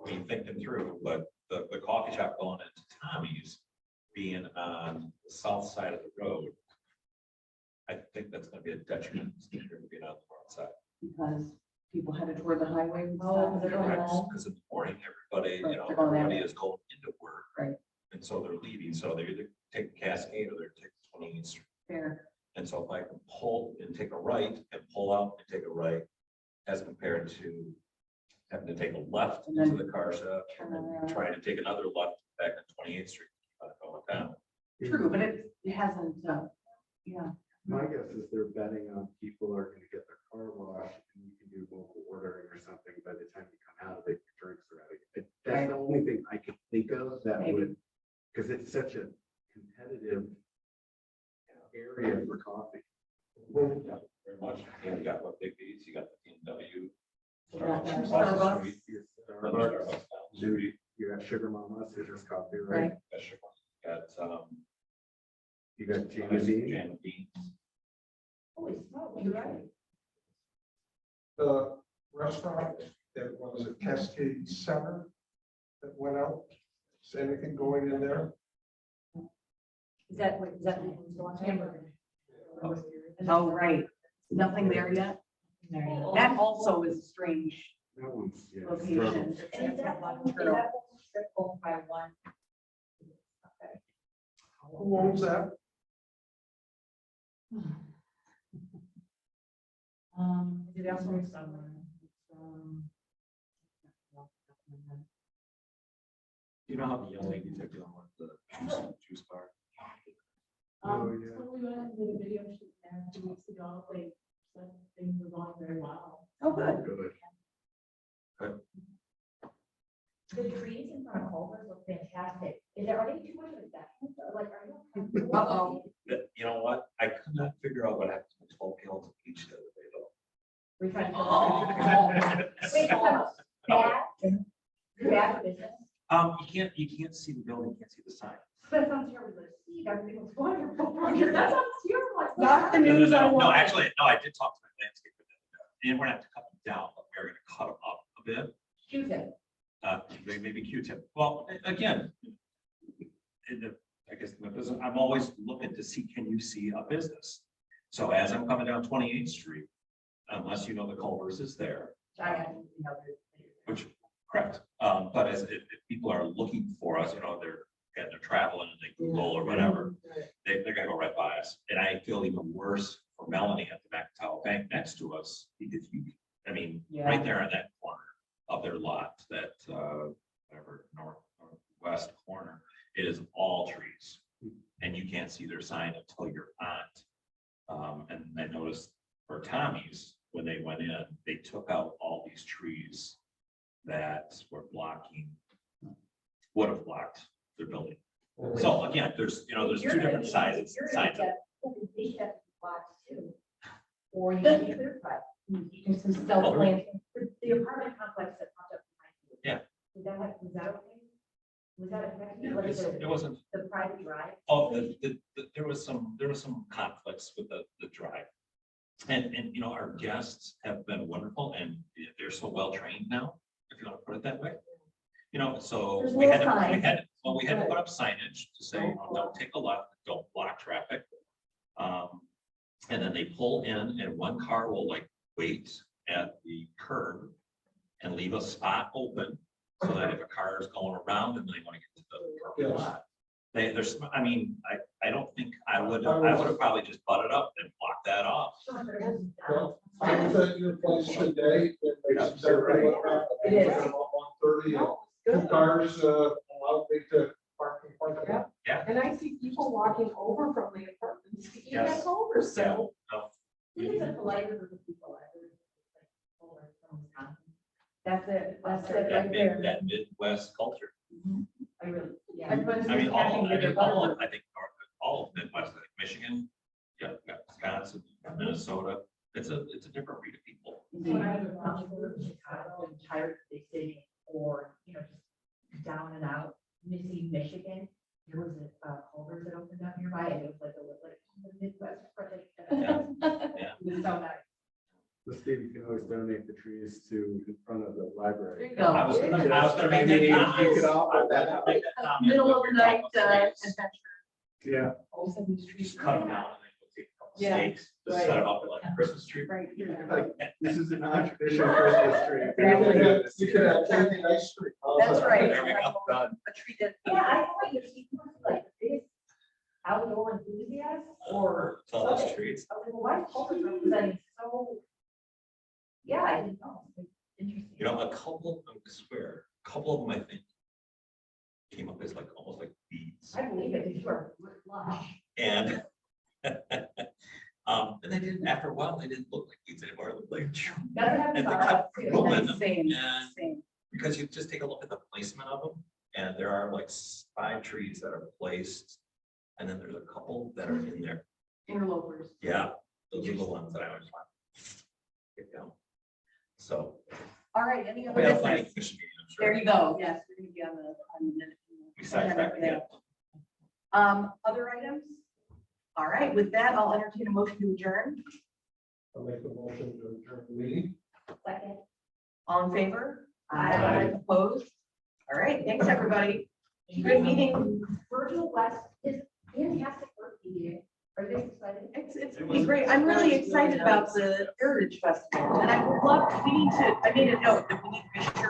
me thinking through, but the coffee shop going into Tommy's being on the south side of the road, I think that's gonna be a detriment to being on the north side. Because people headed toward the highway. Oh, they're going home. Because in the morning, everybody, Right, you know, they're going that everybody way. is going into work. Right. And so they're leaving, so they're either taking Cascade or they're taking 28th Street. Fair. And so if I can pull and take a right and pull out and take a right, as compared to having to take a left And then into the car shop and then turn around. trying to take another left back on 28th Street, going down. True, but it hasn't, yeah. My guess is they're betting on people are gonna get their car washed and you can do local ordering or something by the time you come out of it, your drinks are ready. That's the only thing I could think of that Maybe. would, because it's such a competitive area for coffee. Yeah, very much. And you got what big B's, you got the BMW. Starbucks. Across the street, Your another Starbucks, Starbucks down the street. you got Sugar Mama, Citrus Coffee, right? Right. Got, You got Jamie. Jam and Beans. Holy smokes, you're right. The restaurant that was at Cascade Center that went out, is anything going in there? Is that hamburger? Oh, right. Nothing there yet? That also is a strange That one's, yeah. location. Is that owned by one? Who owns that? Is it elsewhere somewhere? You know how the young ladies are doing with the juice bar? Oh, yeah. So we went and did a video shoot there 2 weeks ago, they said things were going very well. Oh, good. Good. The trees in front of Culver's look fantastic. Are they too much of a detriment? Or like, are you? Uh-oh. You know what? I could not figure out what happened to 12 gallons of bleach the other day though. We're trying to. Oh. Wait, hold on. Bad? Bad for business? You can't see the building, you can't see the sign. That sounds terrible. Steve, everything was wonderful. That sounds terrible. Not the news I want. No, actually, no, I did talk to my landscaper. And we're gonna have to cut them down, but we're gonna cut them up a bit. Q-tip. Maybe Q-tip. Well, again, I guess I'm always looking to see, can you see a business? So as I'm coming down 28th Street, unless you know the Culvers is there, which, correct, but as if people are looking for us, they're traveling and they Google or whatever, they're gonna go right by us. And I feel even worse for Melanie at the McIntyre Bank next to us, because right there in that corner of their lot, that, whatever, northwest corner, it is all trees. And you can't see their sign until you're on it. And I noticed for Tommy's, when they went in, they took out all these trees that were would have blocked their building. So again, there's two different sizes. Signs. They should have blocks too. Or you can clear cut. You can some stealth planting. The apartment complex that popped up behind you. Yeah. Was that okay? Was that effective? Like It wasn't. the private drive? Oh, there was some conflicts with the drive. And our guests have been wonderful and they're so well trained now, if you want to put it that way. So There's we had no to sign. put up signage to say, don't take a left, don't block traffic. And then they pull in and one car will wait at the curb and leave a spot open so that if a car is going around and they want to get to the parking lot. I don't think I would have probably just butted up and blocked that off. I was at your place today. It's everybody went around, It is. about 1:30, and 2 cars allowed me to park in front of them. And I see people walking over from the apartments to eat Yes. at Culver's, so. These are politer than the people I heard. Like, from Wisconsin. That's it right there. That Midwest culture. I really, yeah. All of Midwest, Michigan, Wisconsin, Minnesota, it's a different breed of people. When I was in Chicago, I'm tired of big city or, just down and out, missing Michigan. There was a Culver's that opened up nearby and it was like the Midwest project. Yeah. It was so nice. So Steve, you can always donate the trees to in front of the library. There you go. I was gonna make Maybe that comment. you could offer that. I was gonna make that comment Middle when of we the were night talking about stakes. adventure. Yeah. All of a sudden these trees. Just cut them down and then we'll take a couple Yeah, stakes, just right. set them up like a Christmas tree. Right here. Like, this is a non-traditional Christmas tree. You could have Candy Ice Cream. That's right. There we go. Done. A tree that. Yeah, I thought you were like the biggest outdoor enthusiast or. It's all those something. trees. I was like, well, why is Culver's representing so? Yeah, I didn't know. Interesting. A couple of them, I think, came up as almost like beads. I believe it, because you are lush. And and they didn't, after a while, they didn't look like beads anymore. It looked like, That's what and they happened. kept growing them. Same, And same. because you just take a look at the placement of them, and there are 5 trees that are placed, and then there's a couple that are in there. Interlopers. Yeah, those are the ones that I always want to get down. So. All right, any other we have business? planning commission meeting, I'm sure. There you go. Yes, we're gonna be on the minute. We sidetracked again. Other items? All right, with that, I'll entertain a motion to adjourn. I'll make a motion to adjourn the meeting. Second. All in favor? Aye. Opposed? All right, thanks, everybody. Good meeting. Virgil West is fantastic work he did. Are you guys excited? It's gonna be great. I'm really excited about the Heritage Festival, and I would love, we need to, I made a note that we need to be sure